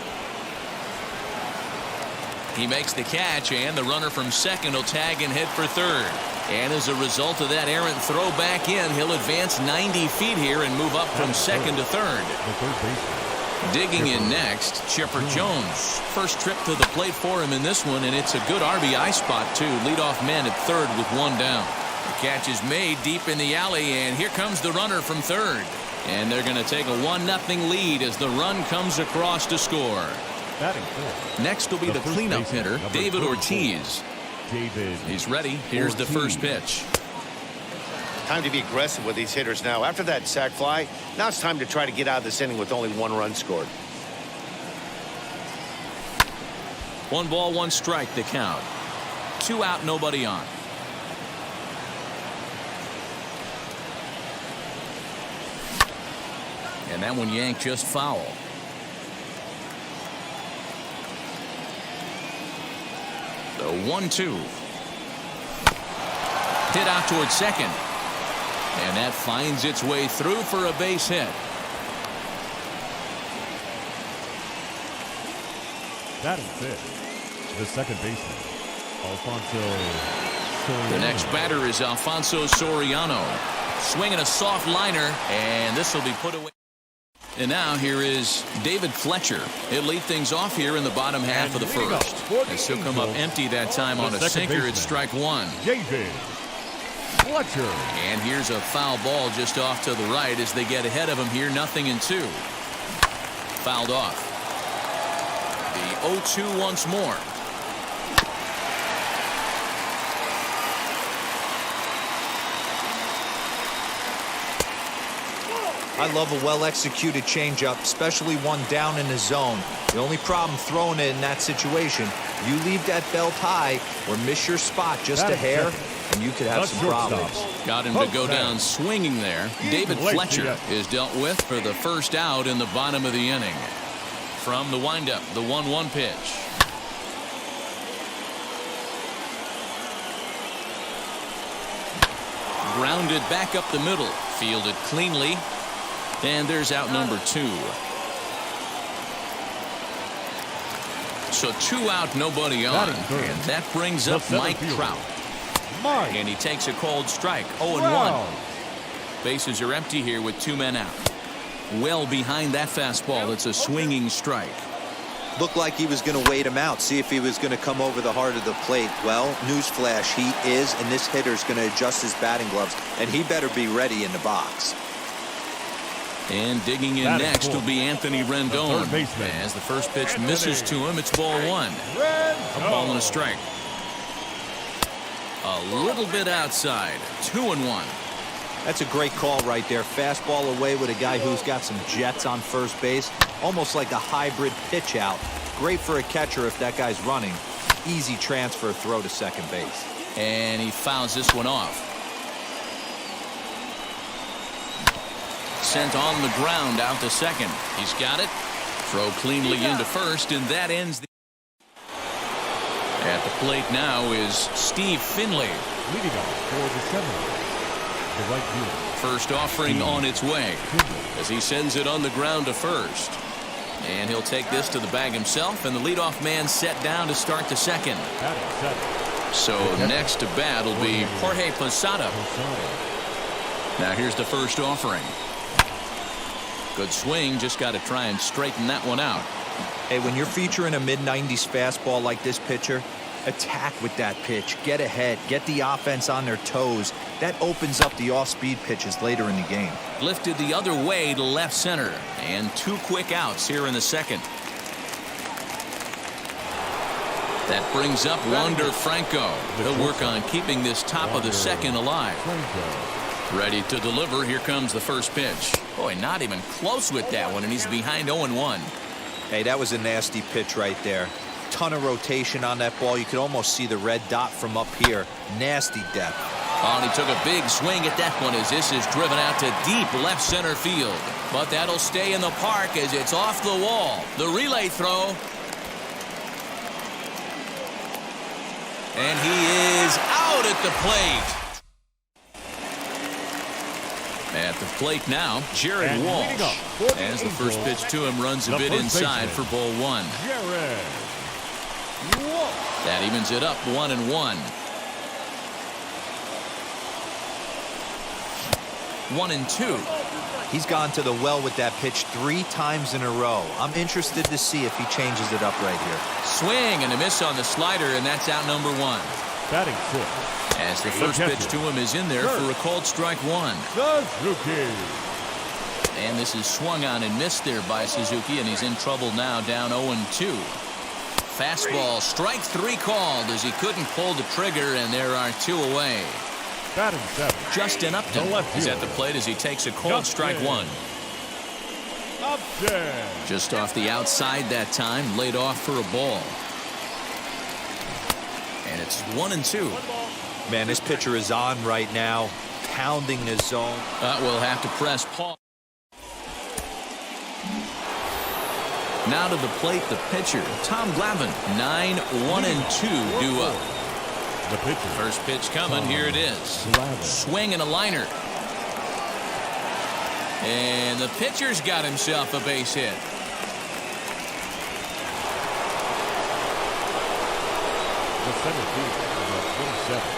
He makes the catch, and the runner from second will tag and head for third. And as a result of that errant throw back in, he'll advance 90 feet here and move up from second to third. Digging in next, Shepard Jones. First trip to the plate for him in this one, and it's a good RBI spot, too. Leadoff man at third with one down. The catch is made deep in the alley, and here comes the runner from third. And they're going to take a 1-0 lead as the run comes across to score. Next will be the cleanup hitter, David Ortiz. He's ready. Here's the first pitch. Time to be aggressive with these hitters now. After that sac fly, now it's time to try to get out of this inning with only 1 run scored. 1 ball, 1 strike, the count. 2 out, nobody on. And that one yanked just foul. The 1-2. Hit out towards second. And that finds its way through for a base hit. That is it. The second baseman, Alfonso Soriano. The next batter is Alfonso Soriano. Swinging a soft liner, and this will be put away. And now here is David Fletcher. He'll lead things off here in the bottom half of the first. As he'll come up empty that time on a sinker at strike 1. David Fletcher. And here's a foul ball just off to the right as they get ahead of him here. 0-2. Fouled off. The 0-2 once more. I love a well-executed changeup, especially one down in the zone. The only problem throwing it in that situation, you leave that belt high or miss your spot just a hair, and you could have some problems. Got him to go down swinging there. David Fletcher is dealt with for the first out in the bottom of the inning. From the windup, the 1-1 pitch. Grounded back up the middle. Fielded cleanly. And there's out number 2. So 2 out, nobody on. And that brings up Mike Trout. And he takes a cold strike. 0-1. Bases are empty here with 2 men out. Well behind that fastball. It's a swinging strike. Looked like he was going to wait him out, see if he was going to come over the heart of the plate. Well, newsflash, he is, and this hitter's going to adjust his batting gloves, and he better be ready in the box. And digging in next will be Anthony Rendon. As the first pitch misses to him, it's ball 1. A ball and a strike. A little bit outside. 2-1. That's a great call right there. Fastball away with a guy who's got some jets on first base. Almost like a hybrid pitch out. Great for a catcher if that guy's running. Easy transfer throw to second base. And he fouls this one off. Sent on the ground out to second. He's got it. Throw cleanly into first, and that ends the... At the plate now is Steve Finley. Leading off for the 7th. The right fielder. First offering on its way as he sends it on the ground to first. And he'll take this to the bag himself, and the leadoff man set down to start the second. So next to bat will be Jorge Posada. Now here's the first offering. Good swing, just got to try and straighten that one out. Hey, when you're featuring a mid-90s fastball like this pitcher, attack with that pitch. Get ahead. Get the offense on their toes. That opens up the off-speed pitches later in the game. Lifted the other way to left center. And 2 quick outs here in the second. That brings up Wander Franco. He'll work on keeping this top of the second alive. Ready to deliver. Here comes the first pitch. Boy, not even close with that one, and he's behind 0-1. Hey, that was a nasty pitch right there. Ton of rotation on that ball. You could almost see the red dot from up here. Nasty depth. Oh, and he took a big swing at that one as this is driven out to deep left center field. But that'll stay in the park as it's off the wall. The relay throw. And he is out at the plate. At the plate now, Jared And Walsh. leading up for the As the first Angels, pitch to him runs a the bit first inside baseman, for ball one. Jared Walsh. That evens it up 1-1. 1-2. He's gone to the well with that pitch 3 times in a row. I'm interested to see if he changes it up right here. Swing and a miss on the slider, and that's out number 1. Batting 6. As the first pitch to him is in there for a called strike 1. Suzuki. And this is swung on and missed there by Suzuki, and he's in trouble now, down 0-2. Fastball, strike 3 called as he couldn't pull the trigger, and there are 2 away. Batting 7. Justin Upton is at the plate as he takes a called strike 1. Upton. Just off the outside that time, laid off for a ball. And it's 1-2. Man, this pitcher is on right now, pounding the zone. We'll have to press pause. Now to the plate, the pitcher, Tom Glavin. 9-1-2 due up. The pitcher. First pitch coming. Here it is. Glavin. Swing and a liner. And the pitcher's got himself a base hit. The center fielder, number 27.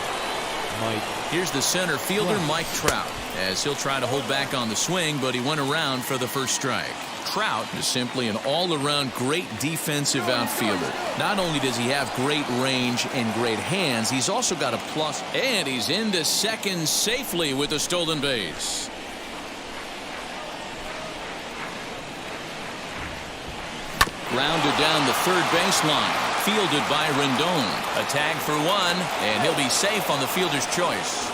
Mike. Here's the center fielder, Mike Trout, as he'll try to hold back on the swing, but he went around for the first strike. Trout is simply an all-around great defensive outfielder. Not only does he have great range and great hands, he's also got a plus, and he's into second safely with a stolen base. Grounded down the third baseline, fielded by Rendon. A tag for 1, and he'll be safe on the fielder's choice.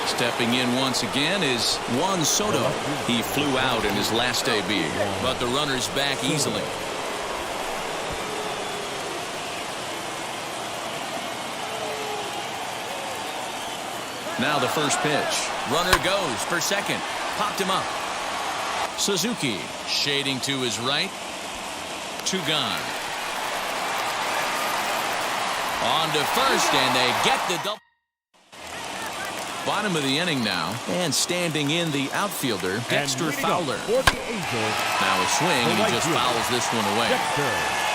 Stepping in once again is Juan Soto. He flew out in his last debut, but the runner's back easily. Now the first pitch. Runner goes for second. Popped him up. Suzuki shading to his right. 2 gone. On to first, and they get the double. Bottom of the inning now, and standing in the outfielder, Dexter Fowler. For the Angels. Now a swing, and he just fouls this one away. Dexter.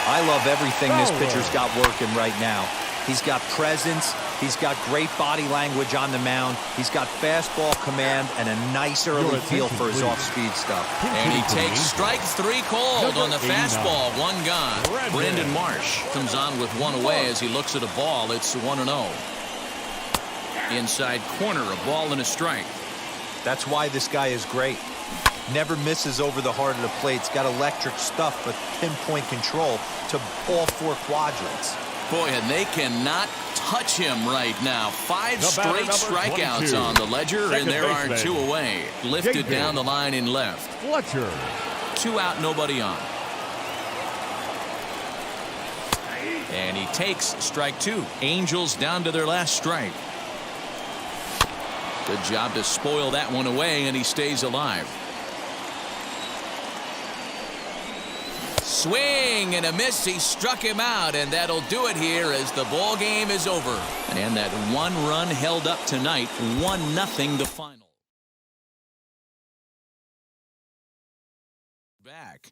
I love everything this Fowler. pitcher's got working right now. He's got presence. He's got great body language on the mound. He's got fastball command and a nice early feel for his off-speed stuff. And he takes strike 3 called on the fastball. 1 gone. Brandon Marsh comes on with 1 away as he looks at a ball. It's 1-0. Inside corner, a ball and a strike. That's why this guy is great. Never misses over the heart of the plate. He's got electric stuff, but pinpoint control to all 4 quadrants. Boy, and they cannot touch him right now. 5 straight strikeouts 22. on the ledger, Second and there are baseman. 2 away. Lifted down the line in left. Fletcher. 2 out, nobody on. And he takes strike 2. Angels down to their last strike. Good job to spoil that one away, and he stays alive. Swing and a miss. He struck him out, and that'll do it here as the ball game is over. And that 1 run held up tonight, 1-0 the final. Back.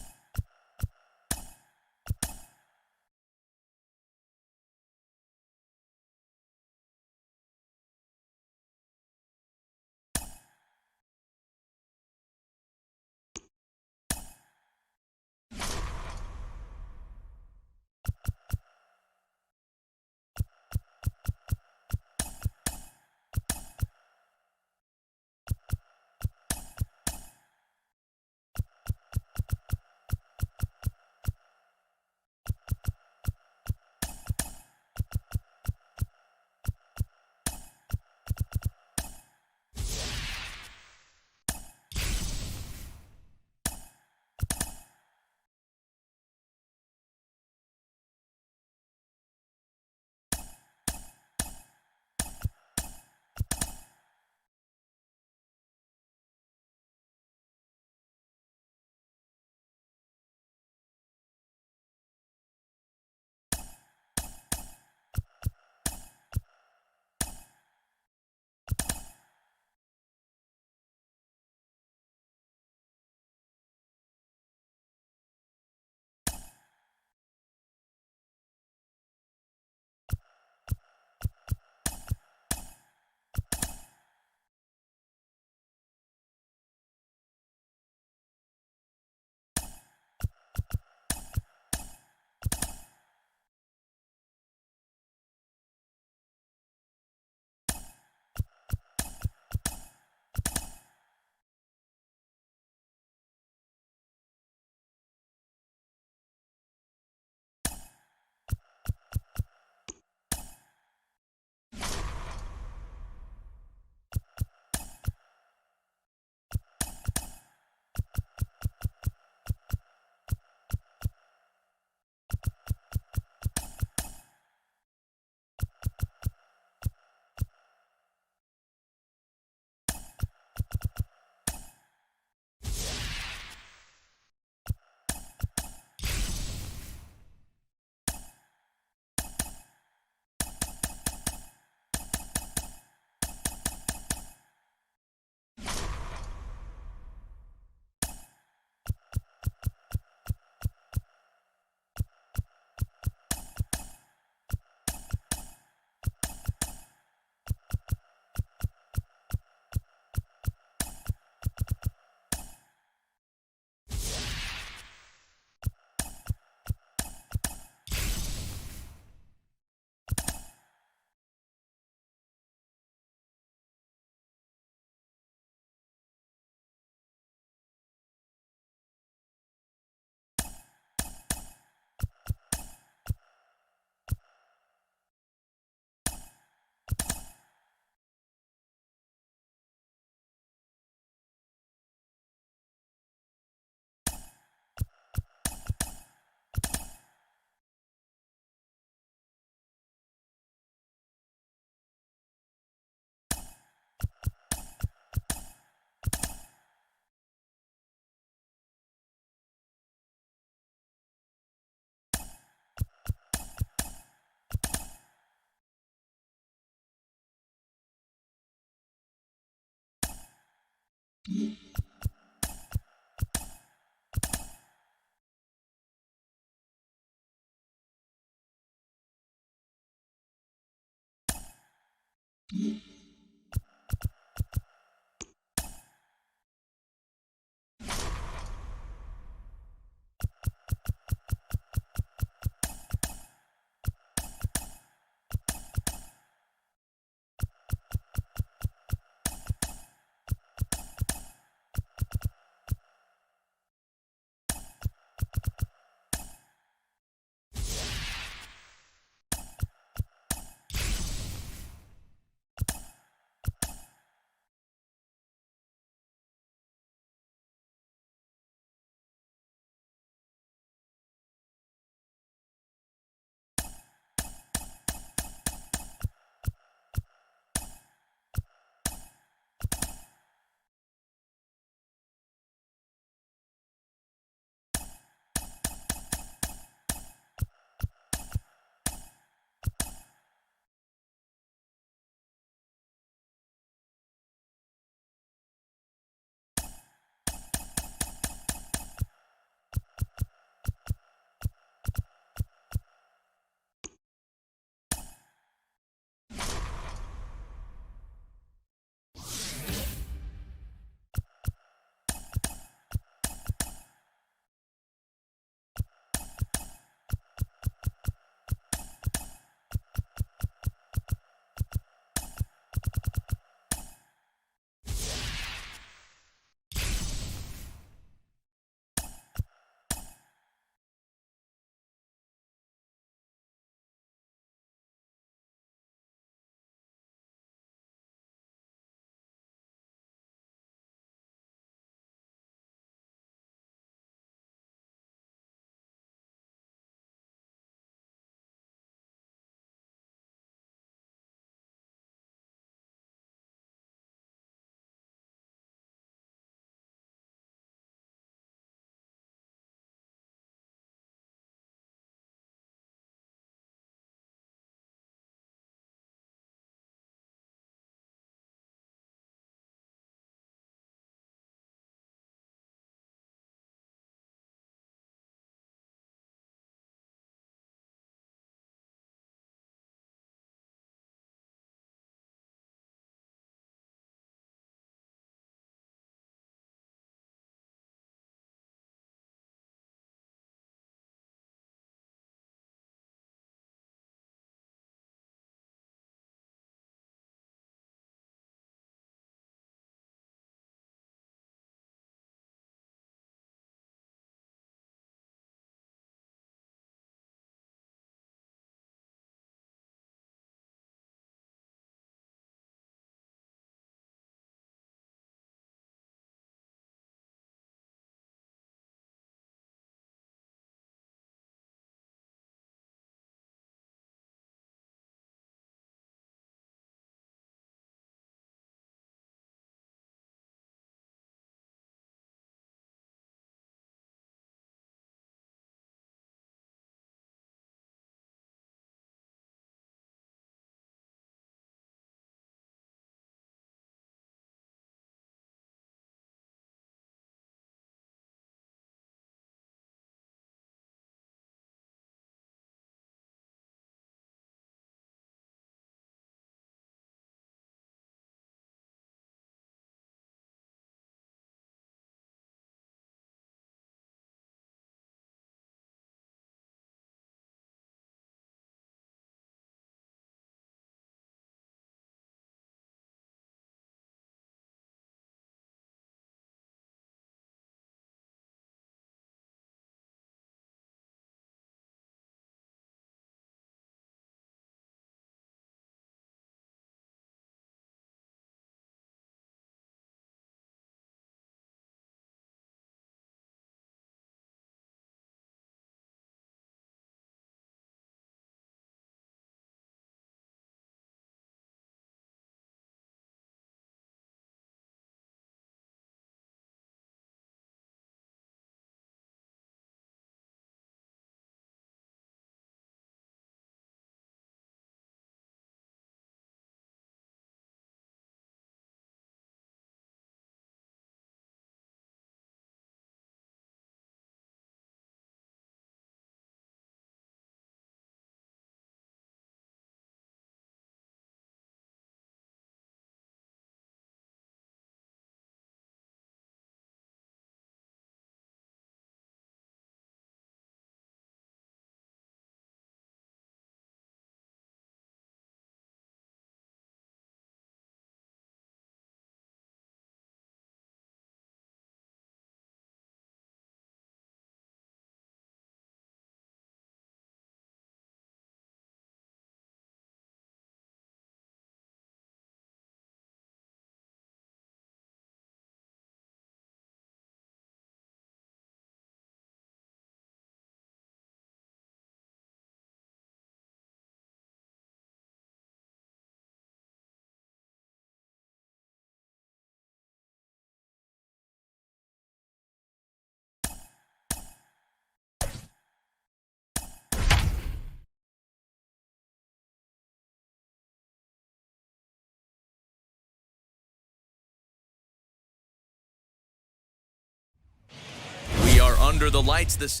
under the lights this.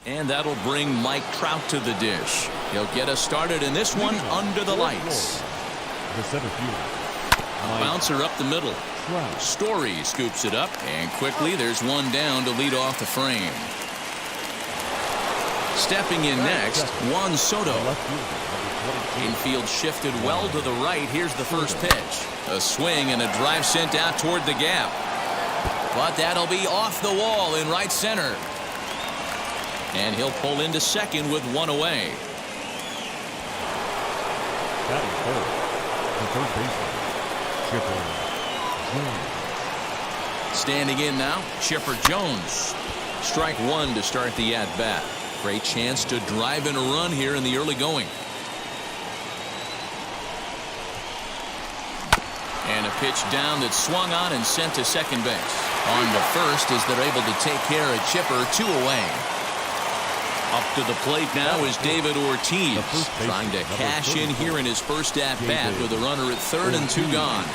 And that'll bring Mike Trout to the dish. He'll get us started in this one under the lights. The center fielder. Bouncer up the middle. Trout. Story scoops it up, and quickly there's one down to lead off the frame. Stepping in next, Juan Soto. Left fielder, number 22. Infield shifted well to the right. Here's the first pitch. A swing and a drive sent out toward the gap. But that'll be off the wall in right center. And he'll pull into second with one away. Batting third. The third baseman. Shepard Jones. Standing in now, Shepard Jones. Strike one to start the at-bat. Great chance to drive in a run here in the early going. And a pitch down that swung on and sent to second base. On to first as they're able to take care of Chipper, 2 away. Up to the plate now is David Ortiz, trying to cash in here in his first at-bat with a runner at third and 2 gone.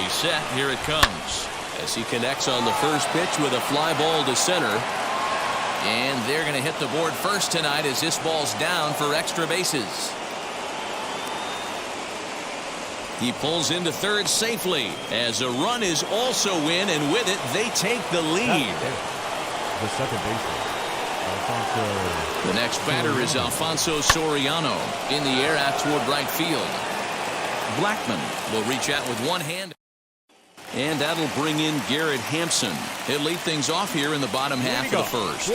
He's set. Here it comes as he connects on the first pitch with a fly ball to center. And they're going to hit the board first tonight as this ball's down for extra bases. He pulls into third safely as a run is also in, and with it they take the lead. The second baseman. Alfonso. The next batter is Alfonso Soriano in the air out toward right field. Blackman will reach out with one hand. And that'll bring in Garrett Hampson. He'll lead things off here in the bottom half of the first.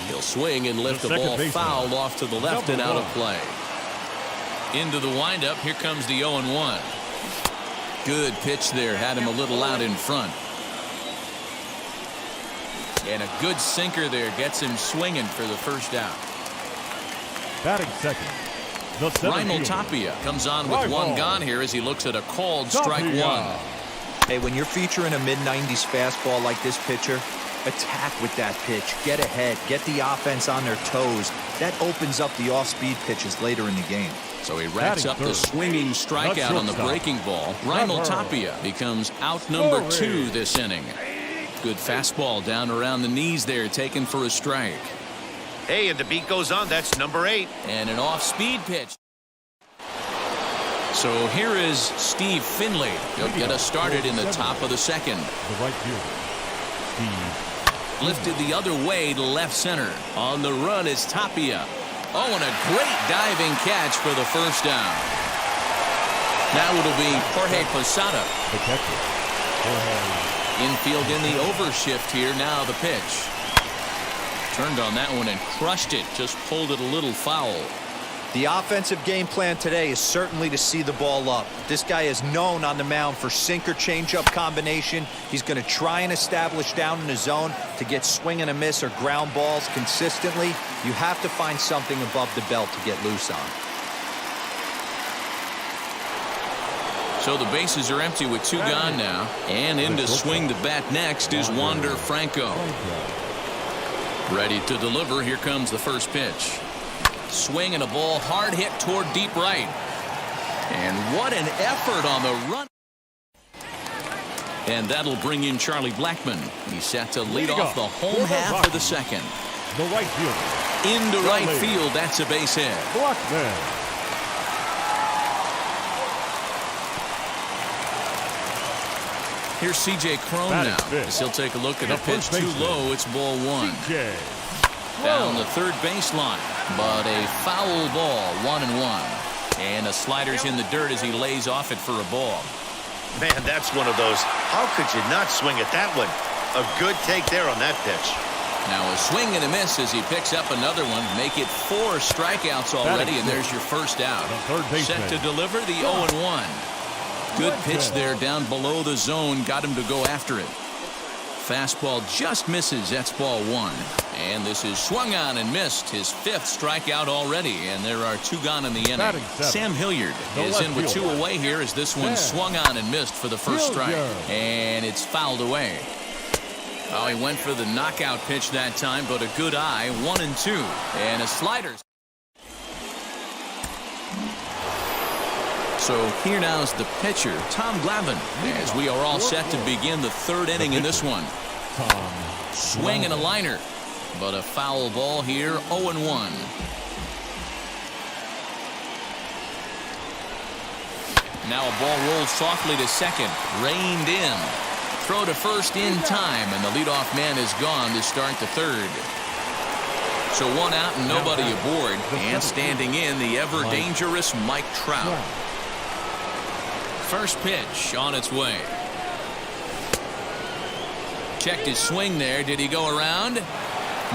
He'll swing and lift the ball foul off to the left and out of play. Into the windup. Here comes the 0-1. Good pitch there. Had him a little out in front. And a good sinker there gets him swinging for the first out. Batting second. Randolph Tapia comes on with one gone here as he looks at a called strike one. Hey, when you're featuring a mid-90s fastball like this pitcher, attack with that pitch. Get ahead. Get the offense on their toes. That opens up the off-speed pitches later in the game. So he racks up the swinging strikeout on the breaking ball. Randolph Tapia becomes out number 2 this inning. Good fastball down around the knees there, taken for a strike. Hey, and the beat goes on. That's number 8. And an off-speed pitch. So here is Steve Finley. He'll get us started in the top of the second. The right fielder, Steve. Lifted the other way to left center. On the run is Tapia. Oh, and a great diving catch for the first down. Now it'll be Jorge Posada. The catcher, Jorge. Infield in the overshift here. Now the pitch. Turned on that one and crushed it. Just pulled it a little foul. The offensive game plan today is certainly to see the ball up. This guy is known on the mound for sinker changeup combination. He's going to try and establish down in the zone to get swing and a miss or ground balls consistently. You have to find something above the belt to get loose on. So the bases are empty with 2 gone now. And in to swing the bat next is Wander Franco. Ready to deliver. Here comes the first pitch. Swing and a ball hard hit toward deep right. And what an effort on the run. And that'll bring in Charlie Blackman. He's set to lead off the home half of the second. The right fielder. Into right field. That's a base hit. Blackman. Here's C.J. Cron now. As he'll take a look at a pitch too low. It's ball 1. Down the third baseline. But a foul ball, 1-1. And a slider's in the dirt as he lays off it for a ball. Man, that's one of those. How could you not swing at that one? A good take there on that pitch. Now a swing and a miss as he picks up another one. Make it 4 strikeouts already, and there's your first out. Set to deliver the 0-1. Good pitch there down below the zone. Got him to go after it. Fastball just misses. That's ball 1. And this is swung on and missed. His 5th strikeout already. And there are 2 gone in the inning. Sam Hilliard is in with 2 away here as this one swung on and missed for the first strike. And it's fouled away. Oh, he went for the knockout pitch that time, but a good eye. 1-2. And a slider. So here now is the pitcher, Tom Glavin, as we are all set to begin the 3rd inning in this one. Tom Swing and a liner. But a foul ball here, 0-1. Now a ball rolls softly to second. Reined in. Throw to first in time, and the leadoff man is gone to start the third. So one out and nobody aboard. And standing in, the ever-dangerous Mike Trout. First pitch on its way. Checked his swing there. Did he go around?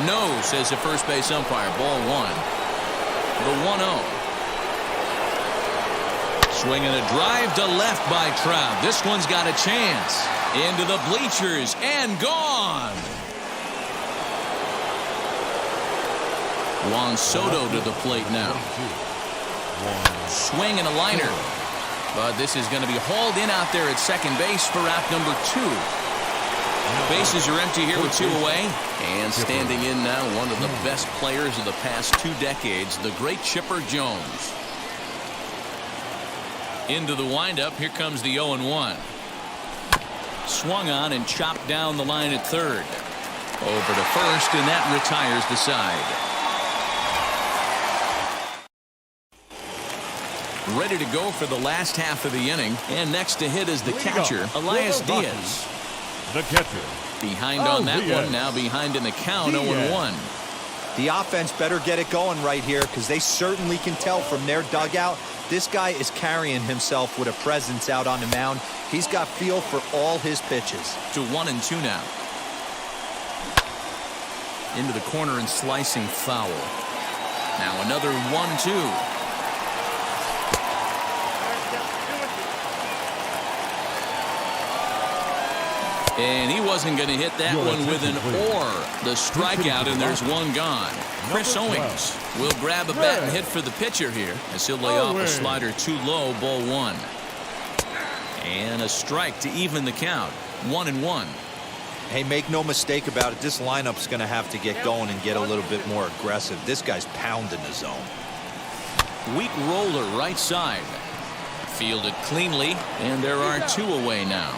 No, says the first base umpire. Ball one. The 1-0. Swinging a drive to left by Trout. This one's got a chance. Into the bleachers and gone. Juan Soto to the plate now. Swing and a liner. But this is going to be hauled in out there at second base for out number 2. Bases are empty here with 2 away. And standing in now, one of the best players of the past 2 decades, the great Shepard Jones. Into the windup. Here comes the 0-1. Swung on and chopped down the line at third. Over to first, and that retires the side. Ready to go for the last half of the inning. And next to hit is the catcher, Elias Diaz. The catcher. Behind on that one, now behind in the count, 0-1. The offense better get it going right here, because they certainly can tell from their dugout this guy is carrying himself with a presence out on the mound. He's got feel for all his pitches. To 1-2 now. Into the corner and slicing foul. Now another 1-2. And he wasn't going to hit that one with an or. The strikeout, and there's one gone. Chris Owings will grab a bat and hit for the pitcher here as he'll lay off a slider too low, ball 1. And a strike to even the count, 1-1. Hey, make no mistake about it, this lineup's going to have to get going and get a little bit more aggressive. This guy's pounding the zone. Weak roller right side. Fielded cleanly, and there are 2 away now.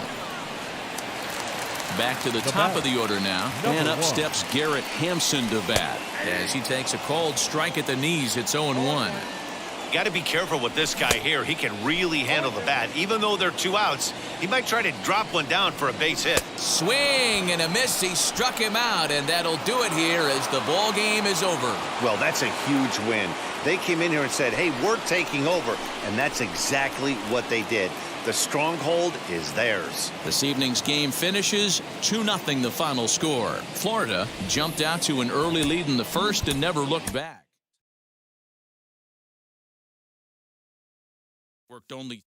Back to the top of the order now, and up steps Garrett Hampson to bat as he takes a called strike at the knees. It's 0-1. You got to be careful with this guy here. He can really handle the bat. Even though they're 2 outs, he might try to drop one down for a base hit. Swing and a miss. He struck him out, and that'll do it here as the ball game is over. Well, that's a huge win. They came in here and said, hey, we're taking over, and that's exactly what they did. The stronghold is theirs. This evening's game finishes 2-0 the final score. Florida jumped out to an early lead in the first and never looked back. Worked only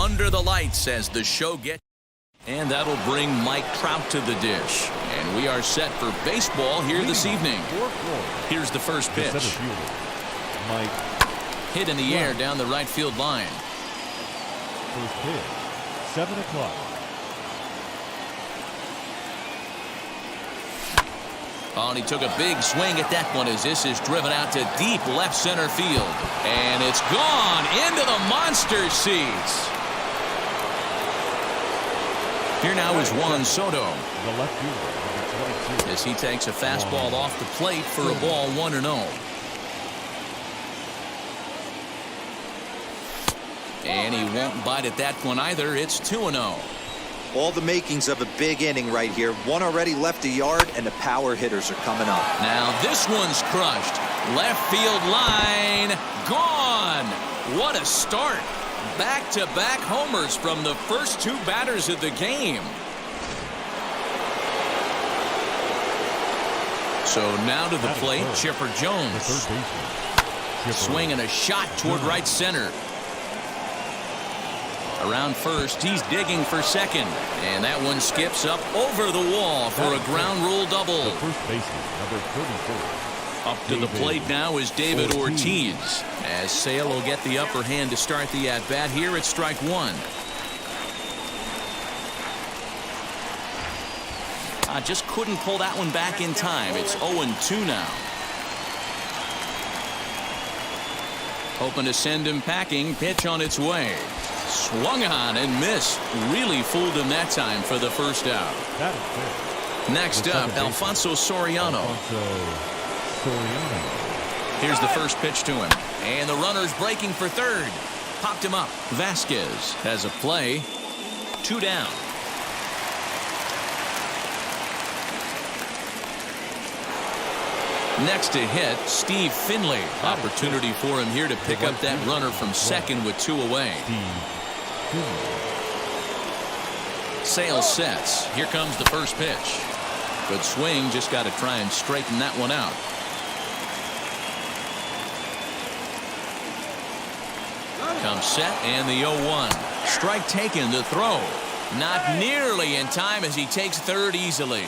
under the lights as the show gets. And that'll bring Mike Trout to the dish. And we are set for baseball here this evening. Here's the first pitch. Mike. Hit in the air down the right field line. First pitch. 7 o'clock. Oh, and he took a big swing at that one as this is driven out to deep left center field. And it's gone into the monster seats. Here now is Juan Soto. The left fielder, number 22. As he takes a fastball off the plate for a ball 1-0. And he won't bite at that one either. It's 2-0. All the makings of a big inning right here. One already left a yard, and the power hitters are coming up. Now this one's crushed. Left field line. Gone. What a start. Back-to-back homers from the first two batters of the game. So now to the plate, Shepard Jones. Swinging a shot toward right center. Around first, he's digging for second. And that one skips up over the wall for a ground rule double. The first baseman, number 34. Up to the plate now is David Ortiz. As Sale will get the upper hand to start the at-bat here at strike one. Just couldn't pull that one back in time. It's 0-2 now. Hoping to send him packing. Pitch on its way. Swung on and missed. Really fooled him that time for the first out. Next up, Alfonso Soriano. Here's the first pitch to him. And the runner's breaking for third. Popped him up. Vasquez has a play. 2 down. Next to hit, Steve Finley. Opportunity for him here to pick up that runner from second with 2 away. Sale sets. Here comes the first pitch. Good swing. Just got to try and straighten that one out. Comes set and the 0-1. Strike taken, the throw. Not nearly in time as he takes third easily.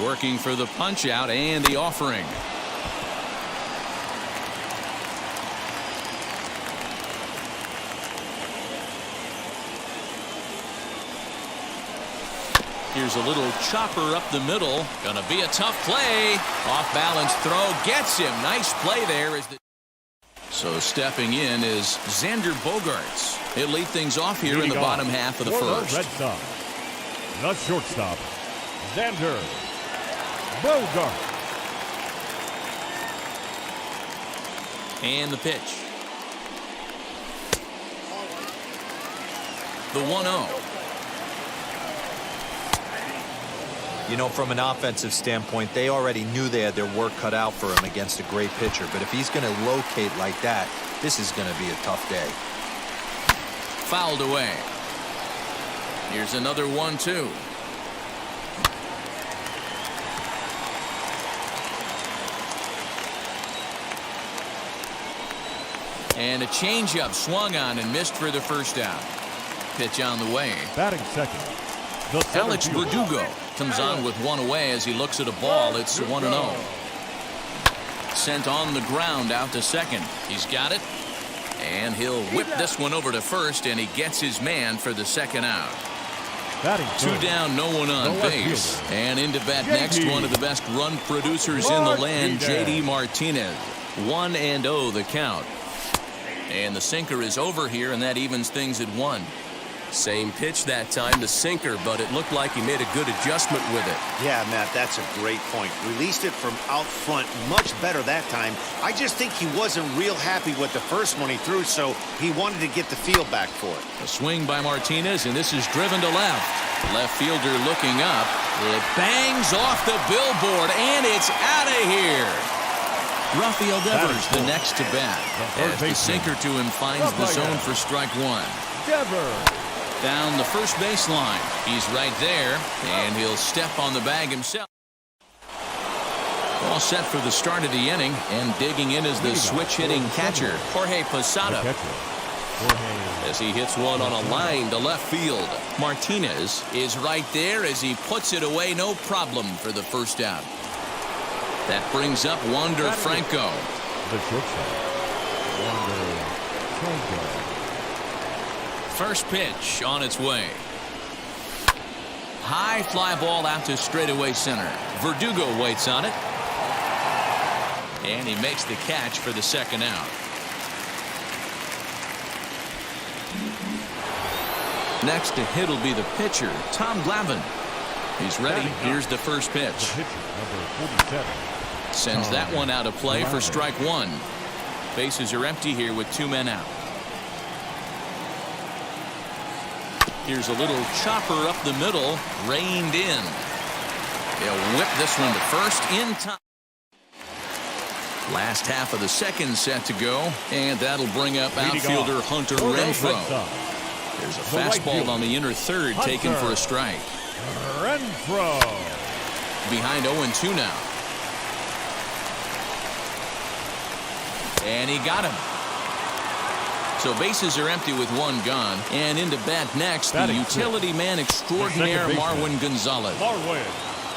Working for the punch out and the offering. Here's a little chopper up the middle. Gonna be a tough play. Off balance throw gets him. Nice play there. So stepping in is Xander Bogaerts. He'll lead things off here in the bottom half of the first. Red Sox, the shortstop, Xander Bogaerts. And the pitch. The 1-0. You know, from an offensive standpoint, they already knew they had their work cut out for him against a great pitcher. But if he's going to locate like that, this is going to be a tough day. Fouled away. Here's another 1-2. And a changeup swung on and missed for the first out. Pitch on the way. Batting second, Alex Verdugo comes on with 1 away as he looks at a ball. It's 1-0. Sent on the ground out to second. He's got it. And he'll whip this one over to first, and he gets his man for the second out. 2 down, no one on base. And into bat next, one of the best run producers in the land, J.D. Martinez. 1-0 the count. And the sinker is over here, and that evens things at 1. Same pitch that time, the sinker, but it looked like he made a good adjustment with it. Yeah, Matt, that's a great point. Released it from out front much better that time. I just think he wasn't real happy with the first one he threw, so he wanted to get the feel back for it. A swing by Martinez, and this is driven to left. Left fielder looking up. It bangs off the billboard, and it's out of here. Rafael Devers the next to bat. As the sinker to him finds the zone for strike 1. Devers. Down the first baseline. He's right there, and he'll step on the bag himself. All set for the start of the inning, and digging in is the switch-hitting catcher, Jorge Posada, as he hits one on a line to left field. Martinez is right there as he puts it away, no problem for the first out. That brings up Wander Franco. The shortstop, Wander Franco. First pitch on its way. High fly ball out to straightaway center. Verdugo waits on it. And he makes the catch for the second out. Next to hit will be the pitcher, Tom Glavin. He's ready. Here's the first pitch. The pitcher, number 47. Sends that one out of play for strike one. Bases are empty here with 2 men out. Here's a little chopper up the middle, reined in. He'll whip this one to first in time. Last half of the second set to go, and that'll bring up outfielder Hunter Renfroe. There's a fastball on the inner third taken for a strike. Renfroe. Behind 0-2 now. And he got him. So bases are empty with 1 gone. And into bat next, the utility man extraordinaire, Marwin Gonzalez.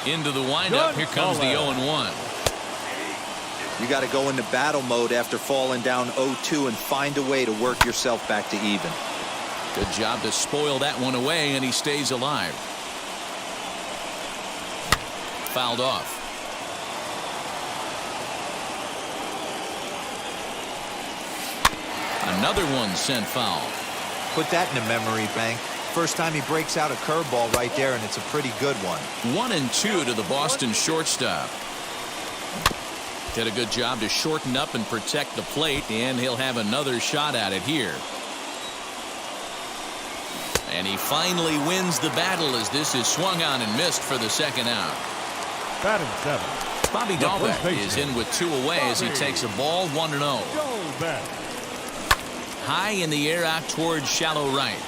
Into the windup. Here comes the 0-1. You got to go into battle mode after falling down 0-2 and find a way to work yourself back to even. Good job to spoil that one away, and he stays alive. Fouled off. Another one sent foul. Put that in a memory bank. First time he breaks out a curveball right there, and it's a pretty good one. 1-2 to the Boston shortstop. Did a good job to shorten up and protect the plate, and he'll have another shot at it here. And he finally wins the battle as this is swung on and missed for the second out. Batting 7. Bobby Dahlbeck is in with 2 away as he takes a ball 1-0. High in the air out towards shallow right.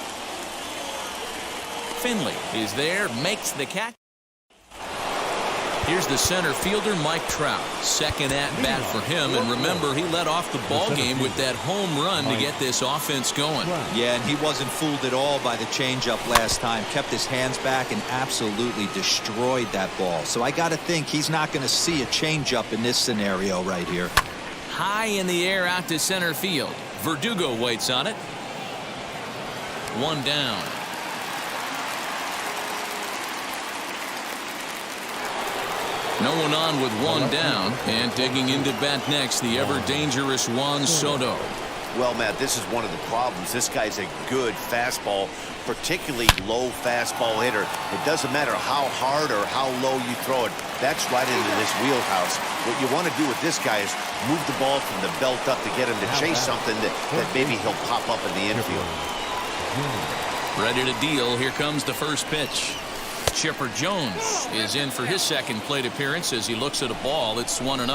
Finley is there, makes the catch. Here's the center fielder, Mike Trout. Second at bat for him, and remember, he led off the ball game with that home run to get this offense going. Yeah, and he wasn't fooled at all by the changeup last time. Kept his hands back and absolutely destroyed that ball. So I got to think he's not going to see a changeup in this scenario right here. High in the air out to center field. Verdugo waits on it. 1 down. No one on with 1 down, and digging into bat next, the ever-dangerous Juan Soto. Well, Matt, this is one of the problems. This guy's a good fastball, particularly low fastball hitter. It doesn't matter how hard or how low you throw it. That's right into this wheelhouse. What you want to do with this guy is move the ball from the belt up to get him to chase something that maybe he'll pop up in the infield. Ready to deal. Here comes the first pitch. Shepard Jones is in for his second plate appearance as he looks at a ball. It's 1-0.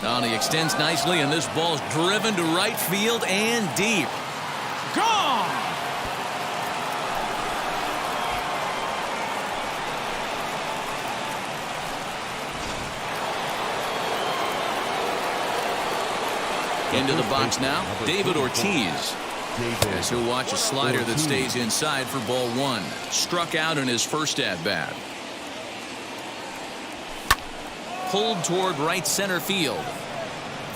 Now he extends nicely, and this ball's driven to right field and deep. Gone! Into the box now, David Ortiz. As he'll watch a slider that stays inside for ball 1. Struck out in his first at-bat. Pulled toward right center field.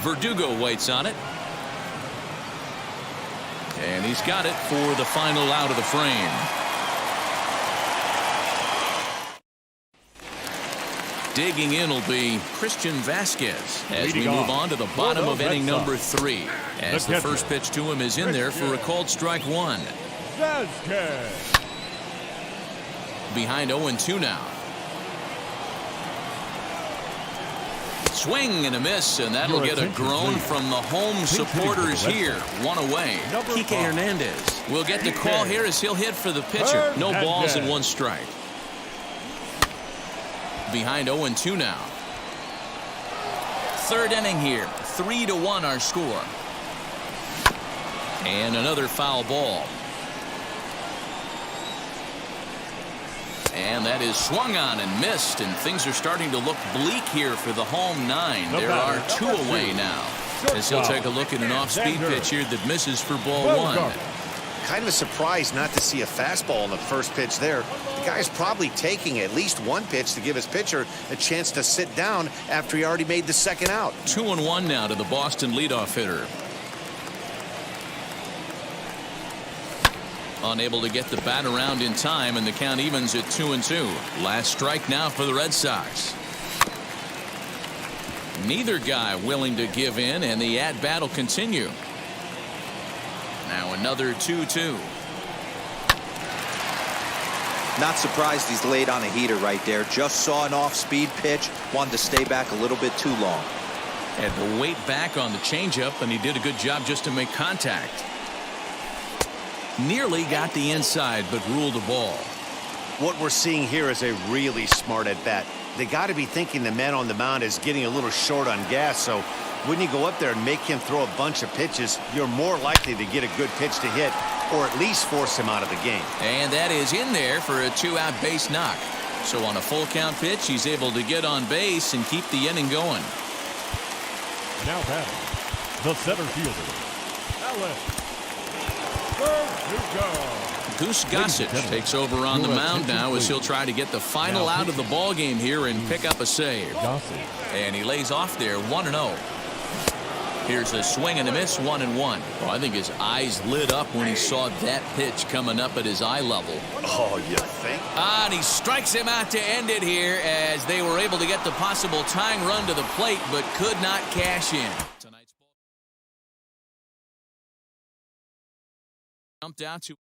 Verdugo waits on it. And he's got it for the final out of the frame. Digging in will be Christian Vasquez as we move on to the bottom of inning number 3. As the first pitch to him is in there for a called strike 1. Vasquez. Behind 0-2 now. Swing and a miss, and that'll get a groan from the home supporters here. 1 away. Kike Hernandez will get the call here as he'll hit for the pitcher. No balls and 1 strike. Behind 0-2 now. Third inning here. 3-1 our score. And another foul ball. And that is swung on and missed, and things are starting to look bleak here for the home 9. There are 2 away now, as he'll take a look at an off-speed pitch here that misses for ball 1. Kind of a surprise not to see a fastball on the first pitch there. The guy's probably taking at least one pitch to give his pitcher a chance to sit down after he already made the second out. 2-1 now to the Boston leadoff hitter. Unable to get the bat around in time, and the count evens at 2-2. Last strike now for the Red Sox. Neither guy willing to give in, and the at-bat will continue. Now another 2-2. Not surprised he's laid on a heater right there. Just saw an off-speed pitch. Wanted to stay back a little bit too long. Had to wait back on the changeup, and he did a good job just to make contact. Nearly got the inside, but ruled a ball. What we're seeing here is a really smart at-bat. They got to be thinking the man on the mound is getting a little short on gas, so when you go up there and make him throw a bunch of pitches, you're more likely to get a good pitch to hit, or at least force him out of the game. And that is in there for a 2-out base knock. So on a full count pitch, he's able to get on base and keep the inning going. Now batting, the center fielder, Alex. Goose Gossett takes over on the mound now as he'll try to get the final out of the ball game here and pick up a save. And he lays off there 1-0. Here's a swing and a miss, 1-1. Well, I think his eyes lit up when he saw that pitch coming up at his eye level. Oh, you think? And he strikes him out to end it here as they were able to get the possible tying run to the plate but could not cash in. Tonight's ball jumped out to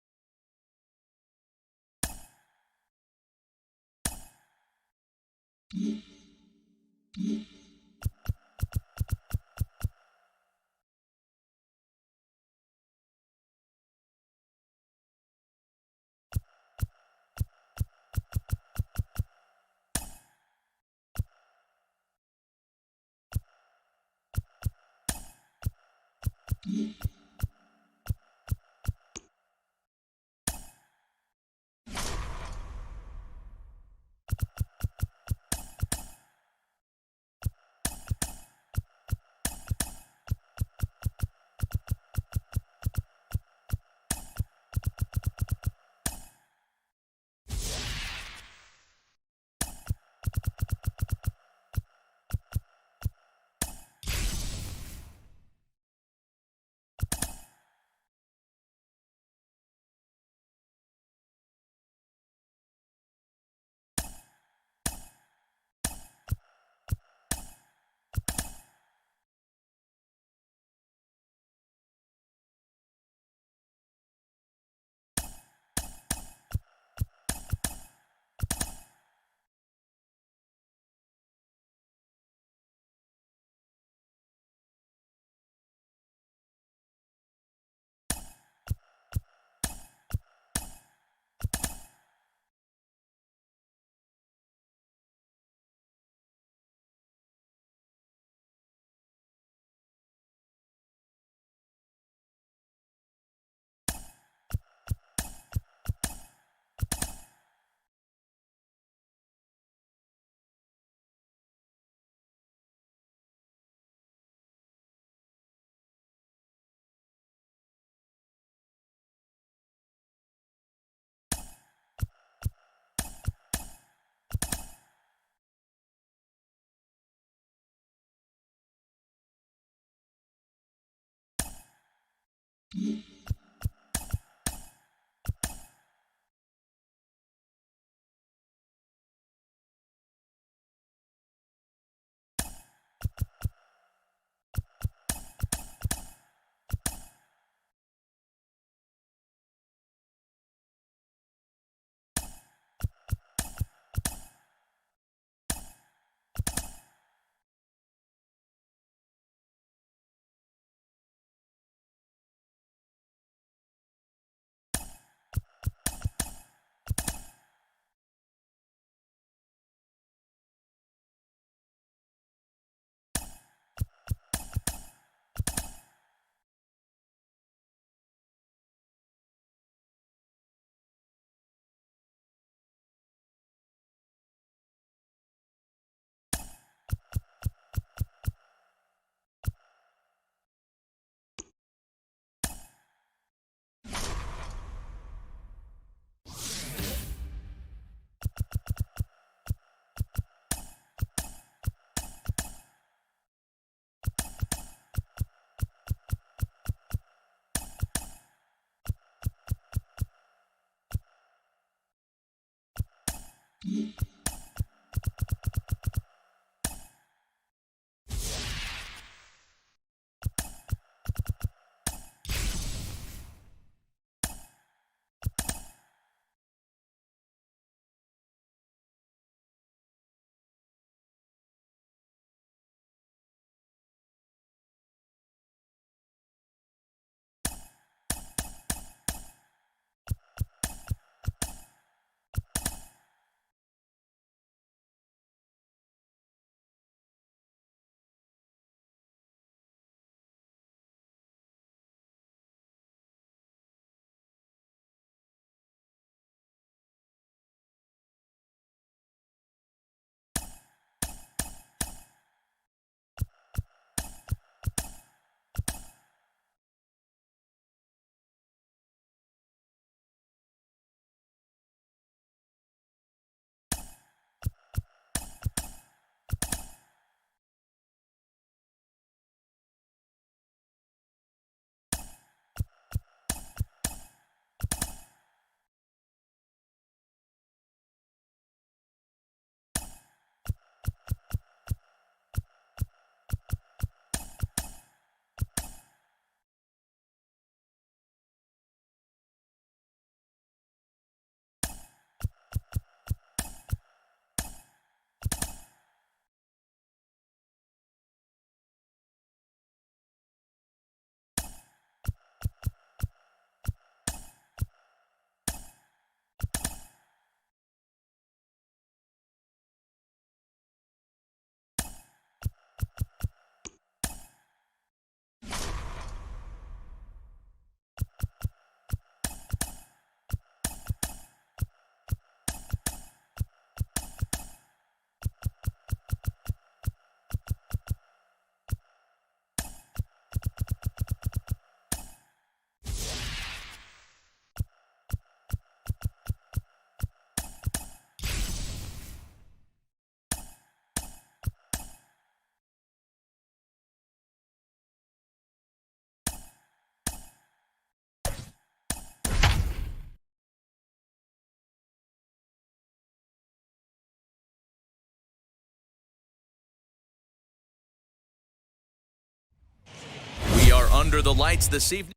Under the lights this evening.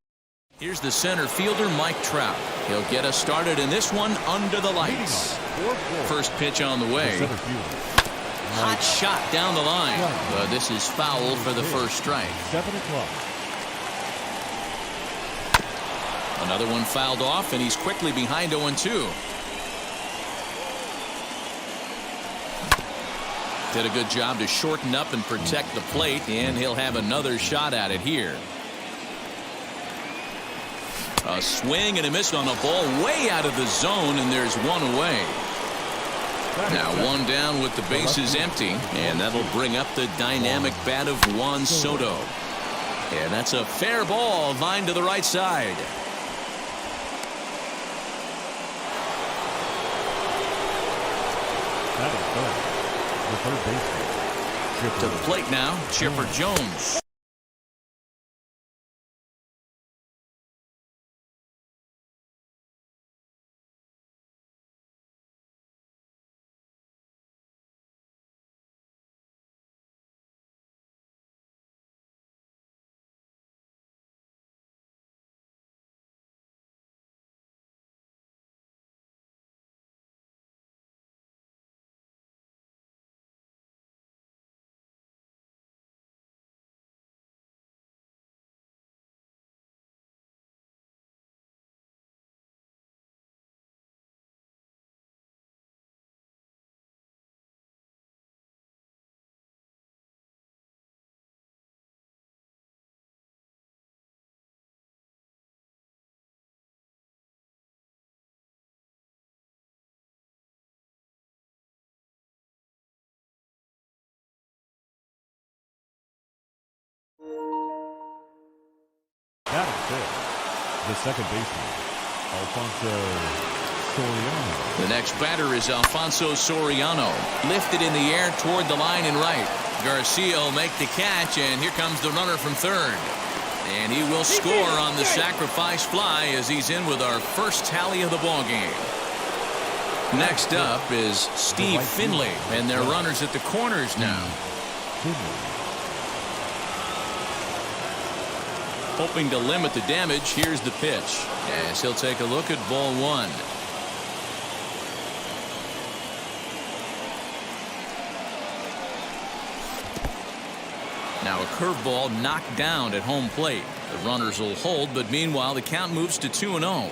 Here's the center fielder, Mike Trout. He'll get us started in this one under the lights. First pitch on the way. Hot shot down the line. This is foul for the first strike. 7 o'clock. Another one fouled off, and he's quickly behind 0-2. Did a good job to shorten up and protect the plate, and he'll have another shot at it here. A swing and a miss on a ball way out of the zone, and there's one away. Now one down with the bases empty, and that'll bring up the dynamic bat of Juan Soto. And that's a fair ball, lined to the right side. That is third. The third baseman. To the plate now, Shepard Jones. That is it. The second baseman, Alfonso Soriano. The next batter is Alfonso Soriano. Lifted in the air toward the line and right. Garcia will make the catch, and here comes the runner from third. And he will score on the sacrifice fly as he's in with our first tally of the ball game. Next up is Steve Finley, and they're runners at the corners now. Hoping to limit the damage, here's the pitch. As he'll take a look at ball one. Now a curveball knocked down at home plate. The runners will hold, but meanwhile the count moves to 2-0.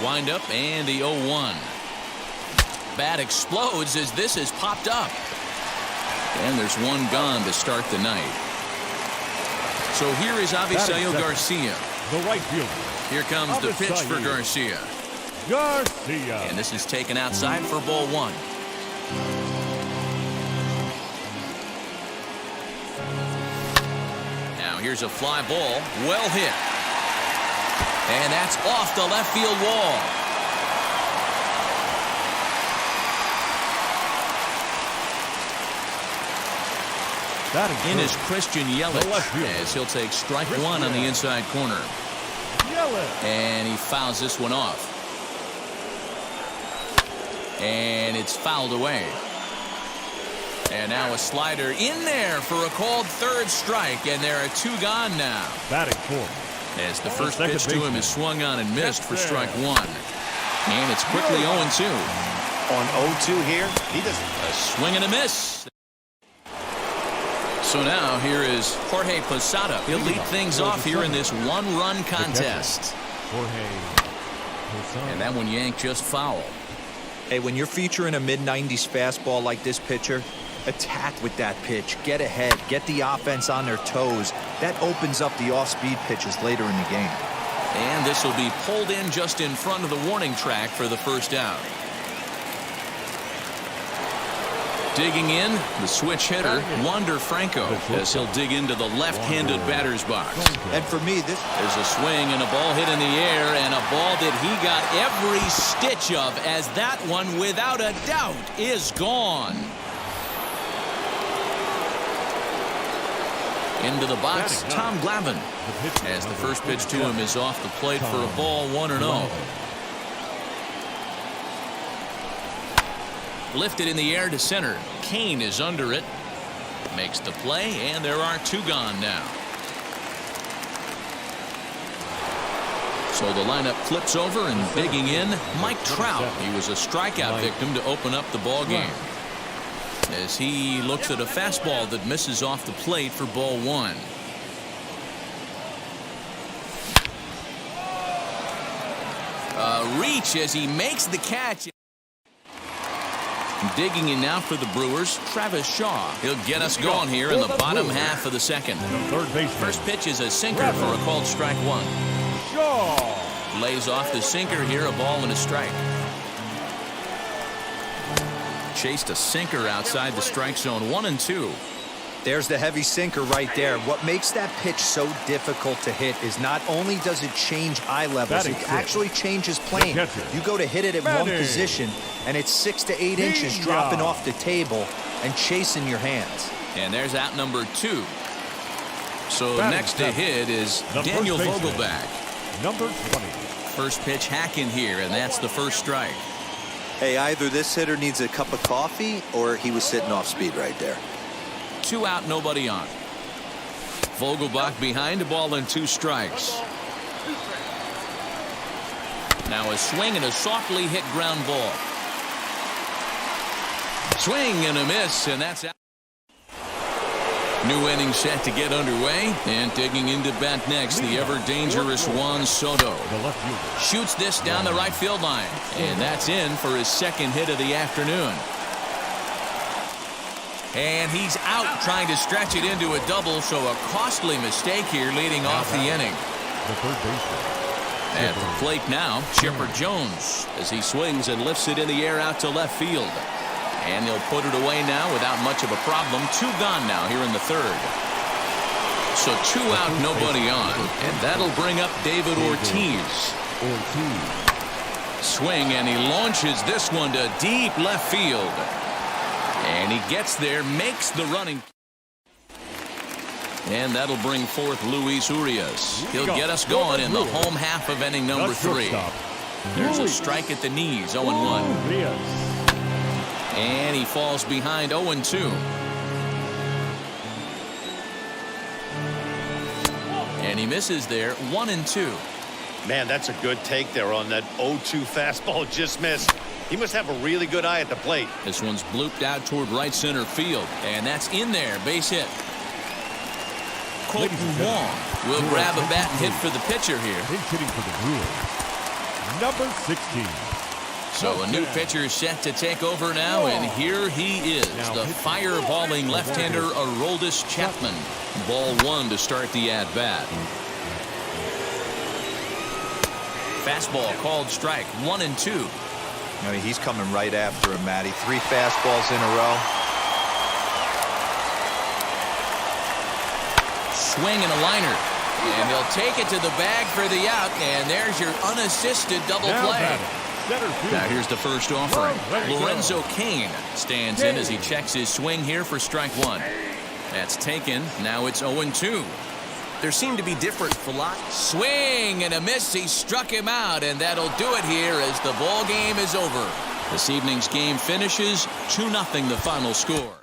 Wind up and the 0-1. Bat explodes as this is popped up. And there's one gone to start the night. So here is Avi Garcia. The right fielder. Here comes the pitch for Garcia. And this is taken outside for ball one. Now here's a fly ball. Well hit. And that's off the left field wall. In is Christian Yelich as he'll take strike one on the inside corner. And he fouls this one off. And it's fouled away. And now a slider in there for a called third strike. And there are two gone now. Batting fourth. As the first pitch to him is swung on and missed for strike one. And it's quickly 0-2. On 0-2 here, he doesn't. A swing and a miss. So now here is Jorge Posada. He'll lead things off here in this one-run contest. And that one yanked just foul. Hey, when you're featuring a mid-90s fastball like this pitcher, attack with that pitch. Get ahead. Get the offense on their toes. That opens up the off-speed pitches later in the game. And this will be pulled in just in front of the warning track for the first out. Digging in, the switch hitter, Franco, as he'll dig into the left-handed batter's box. And for me, there's a swing and a ball hit in the air, and a ball that he got every stitch of, as that one, without a doubt, is gone. Into the box, Tom Glavin, as the first pitch to him is off the plate for a ball, 1-0. Lifted in the air to center. Kane is under it. Makes the play, and there are two gone now. So the lineup flips over, and digging in, Mike Trout. He was a strikeout victim to open up the ball game, as he looks at a fastball that misses off the plate for ball one. Reach as he makes the catch. Digging in now for the Brewers, Travis Shaw. He'll get us going here in the bottom half of the second. First pitch is a sinker for a called strike one. Shaw lays off the sinker here, a ball and a strike. Chased a sinker outside the strike zone, 1-2. There's the heavy sinker right there. What makes that pitch so difficult to hit is not only does it change eye levels, it actually changes plane. You go to hit it at one position, and it's 6 to 8 inches dropping off the table and chasing your hands. And there's out number 2. So next to hit is Daniel Vogelbach. Number 20. First pitch hacking here, and that's the first strike. Hey, either this hitter needs a cup of coffee or he was sitting off speed right there. 2 out, nobody on. Vogelbach behind, a ball and 2 strikes. Now a swing and a softly hit ground ball. Swing and a miss, and that's out. New inning set to get underway, and digging into bat next, the ever-dangerous Juan Soto. Shoots this down the right field line, and that's in for his second hit of the afternoon. And he's out trying to stretch it into a double, so a costly mistake here leading off the inning. The third baseman. At the plate now, Shepard Jones as he swings and lifts it in the air out to left field. And he'll put it away now without much of a problem. 2 gone now here in the third. So 2 out, nobody on. And that'll bring up David Ortiz. Swing, and he launches this one to deep left field. And he gets there, makes the running. And that'll bring forth Luis Urias. He'll get us going in the home half of inning number 3. There's a strike at the knees, 0-1. And he falls behind 0-2. And he misses there, 1-2. Man, that's a good take there on that 0-2 fastball just missed. He must have a really good eye at the plate. This one's blooped out toward right center field. And that's in there, base hit. Colton Wong will grab a bat and hit for the pitcher here. Hitting for the Brewers, number 16. So a new pitcher set to take over now, and here he is, the fireballing left-hander Aroldis Chapman. Ball 1 to start the at-bat. Fastball called strike, 1-2. I mean, he's coming right after him, Matty. 3 fastballs in a row. Swing and a liner. And he'll take it to the bag for the out, and there's your unassisted double play. Now here's the first offering. Lorenzo Cain stands in as he checks his swing here for strike 1. That's taken. Now it's 0-2. There seem to be different philosophies. Swing and a miss. He struck him out, and that'll do it here as the ball game is over. This evening's game finishes 2-0 the final score.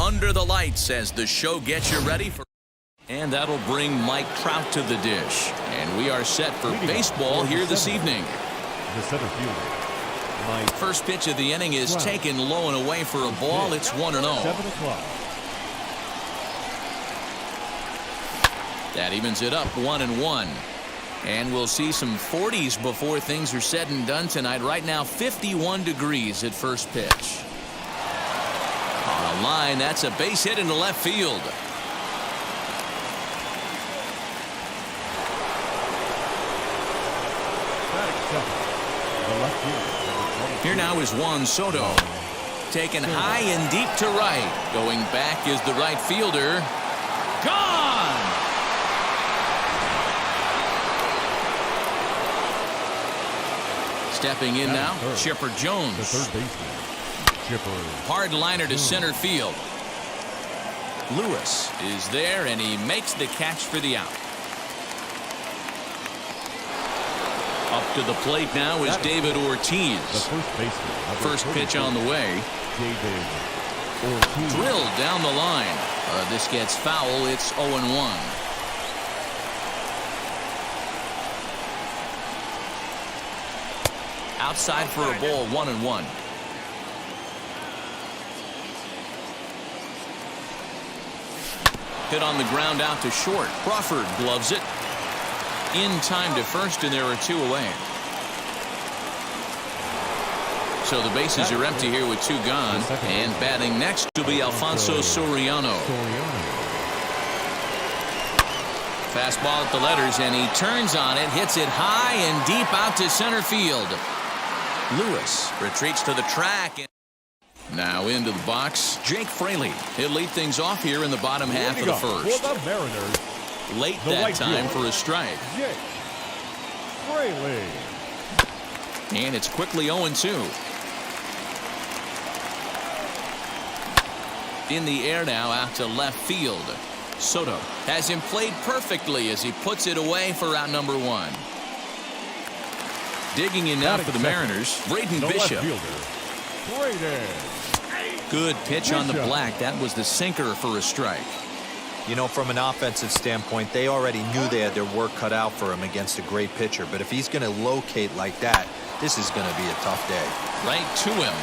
under the lights as the show gets you ready for. And that'll bring Mike Trout to the dish. And we are set for baseball here this evening. The center fielder, Mike. First pitch of the inning is taken low and away for a ball. It's 1-0. 7 o'clock. That evens it up 1-1. And we'll see some 40s before things are said and done tonight. Right now, 51 degrees at first pitch. On a line, that's a base hit into left field. Here now is Juan Soto. Taken high and deep to right. Going back is the right fielder. Gone! Stepping in now, Shepard Jones. The third baseman, Shepard. Hard liner to center field. Lewis is there, and he makes the catch for the out. Up to the plate now is David Ortiz. The first baseman. First pitch on the way. David Ortiz. Drilled down the line. This gets foul. It's 0-1. Outside for a ball, 1-1. Hit on the ground out to short. Crawford gloves it. In time to first, and there are two away. So the bases are empty here with two gone. And batting next will be Alfonso Soriano. Fastball at the letters, and he turns on it, hits it high and deep out to center field. Lewis retreats to the track. Now into the box, Jake Fraley. He'll lead things off here in the bottom half of the first. For the Mariners, late that time for a strike. Jake Fraley. And it's quickly 0-2. In the air now out to left field. Soto has him played perfectly as he puts it away for out number one. Digging in now for the Mariners, Braden Bishop. Good pitch on the black. That was the sinker for a strike. You know, from an offensive standpoint, they already knew they had their work cut out for him against a great pitcher. But if he's going to locate like that, this is going to be a tough day. Right to him.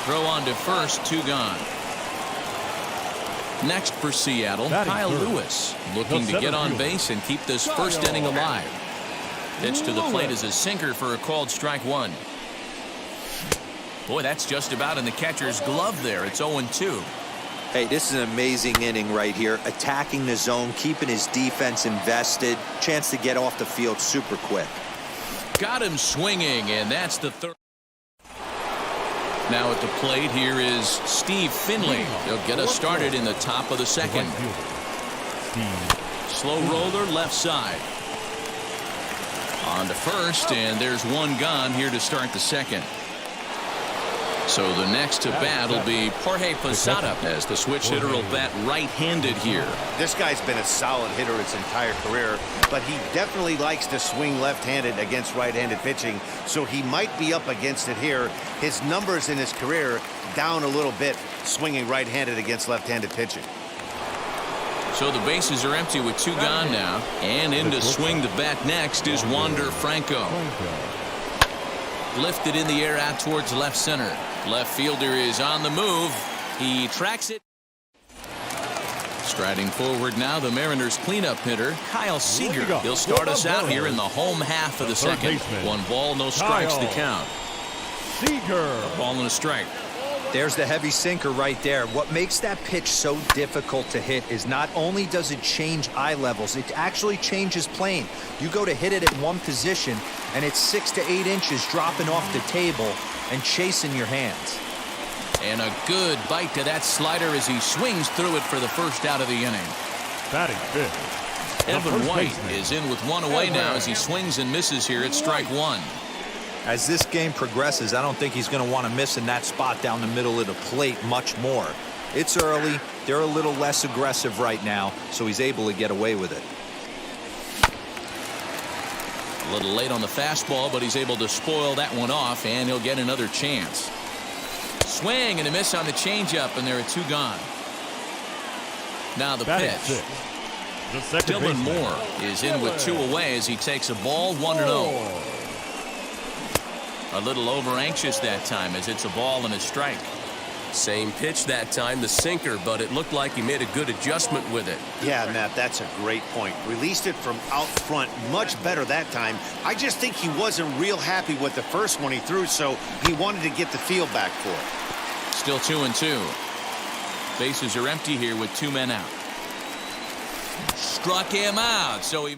Throw on to first, two gone. Next for Seattle, Kyle Lewis looking to get on base and keep this first inning alive. Pitch to the plate is a sinker for a called strike one. Boy, that's just about in the catcher's glove there. It's 0-2. Hey, this is an amazing inning right here. Attacking the zone, keeping his defense invested. Chance to get off the field super quick. Got him swinging, and that's the third. Now at the plate, here is Steve Finley. He'll get us started in the top of the second. Slow roller left side. On to first, and there's one gone here to start the second. So the next to bat will be Jorge Posada as the switch hitter will bat right-handed here. This guy's been a solid hitter his entire career, but he definitely likes to swing left-handed against right-handed pitching, so he might be up against it here. His numbers in his career down a little bit swinging right-handed against left-handed pitching. So the bases are empty with two gone now, and in to swing the bat next is Wander Franco. Lifted in the air out towards left center. Left fielder is on the move. He tracks it. Striding forward now, the Mariners cleanup hitter, Kyle Seager. He'll start us out here in the home half of the second. One ball, no strikes to count. Seager. A ball and a strike. There's the heavy sinker right there. What makes that pitch so difficult to hit is not only does it change eye levels, it actually changes plane. You go to hit it at one position, and it's 6 to 8 inches dropping off the table and chasing your hands. And a good bite to that slider as he swings through it for the first out of the inning. Batting fifth, Evan White is in with one away now as he swings and misses here at strike one. As this game progresses, I don't think he's going to want to miss in that spot down the middle of the plate much more. It's early. They're a little less aggressive right now, so he's able to get away with it. A little late on the fastball, but he's able to spoil that one off, and he'll get another chance. Swing and a miss on the changeup, and there are two gone. Now the Batting pitch. sixth, the second Dylan baseman, Moore is in with 2 away as he takes a ball 1-0. A little over anxious that time as it's a ball and a strike. Same pitch that time, the sinker, but it looked like he made a good adjustment with it. Yeah, Matt, that's a great point. Released it from out front much better that time. I just think he wasn't real happy with the first one he threw, so he wanted to get the feel back for it. Still 2-2. Bases are empty here with 2 men out. Struck him out, so he...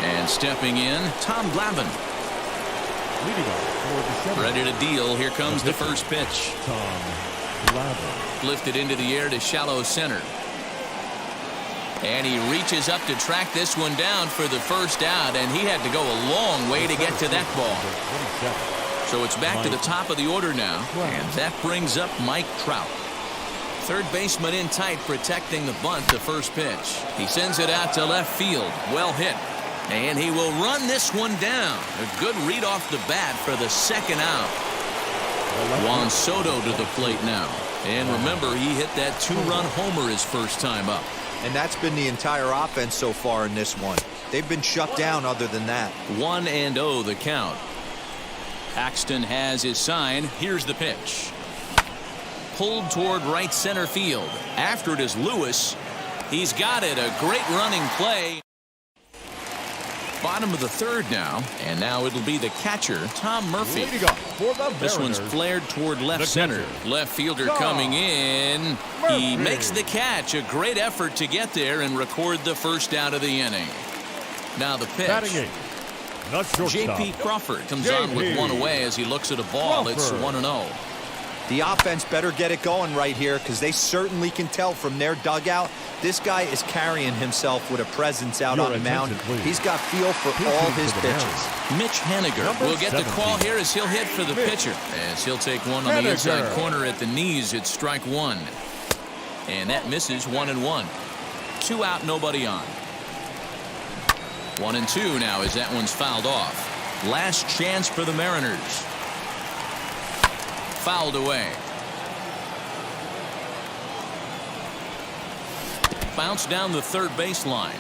And stepping in, Tom Glavin. Leading off for the seventh, Ready to deal. Here comes the first pitch. Tom Glavin. Lifted into the air to shallow center. And he reaches up to track this one down for the first out, and he had to go a long way to get to that ball. So it's back to the top of the order now, and that brings up Mike Trout. Third baseman in tight, protecting the bunt to first pitch. He sends it out to left field. Well hit. And he will run this one down. A good read off the bat for the second out. Juan Soto to the plate now. And remember, he hit that 2-run homer his first time up. And that's been the entire offense so far in this one. They've been shut down other than that. 1-0 the count. Paxton has his sign. Here's the pitch. Pulled toward right center field. After it is Lewis. He's got it. A great running play. Bottom of the third now, and now it'll be the catcher, Tom Murphy. This one's flared toward left center. Left fielder coming in. He makes the catch. A great effort to get there and record the first out of the inning. Now the pitch. J.P. Crawford comes on with 1 away as he looks at a ball. It's 1-0. The offense better get it going right here because they certainly can tell from their dugout this guy is carrying himself with a presence out on the mound. He's got feel for all his pitches. Mitch Haniger will get the call here as he'll hit for the pitcher. As he'll take one on the inside corner at the knees. It's strike 1. And that misses 1-1. 2 out, nobody on. 1-2 now as that one's fouled off. Last chance for the Mariners. Fouled away. Bounce down the third baseline.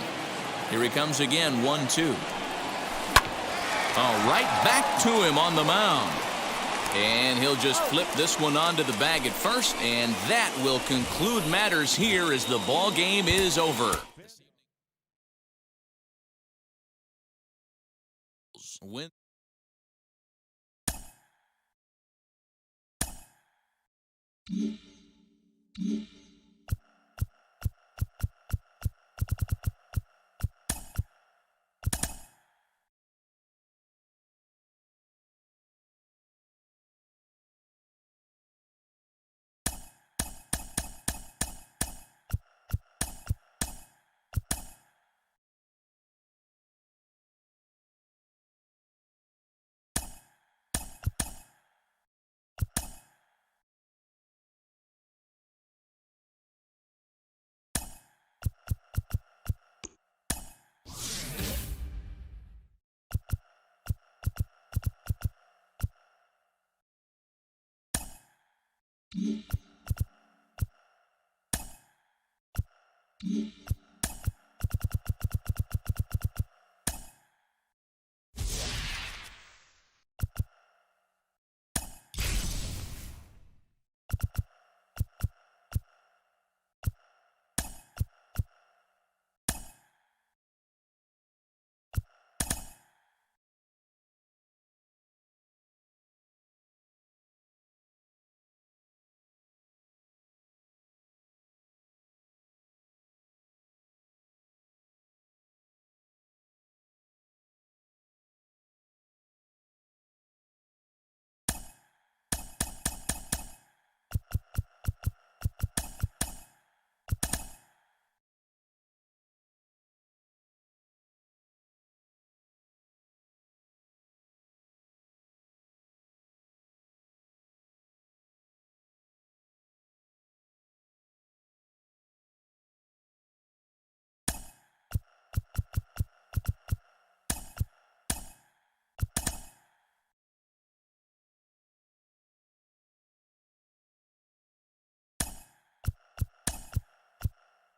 Here he comes again, 1-2. Right back to him on the mound. And he'll just flip this one onto the bag at first, and that will conclude matters here as the ball game is over. Win.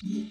Mm-hmm.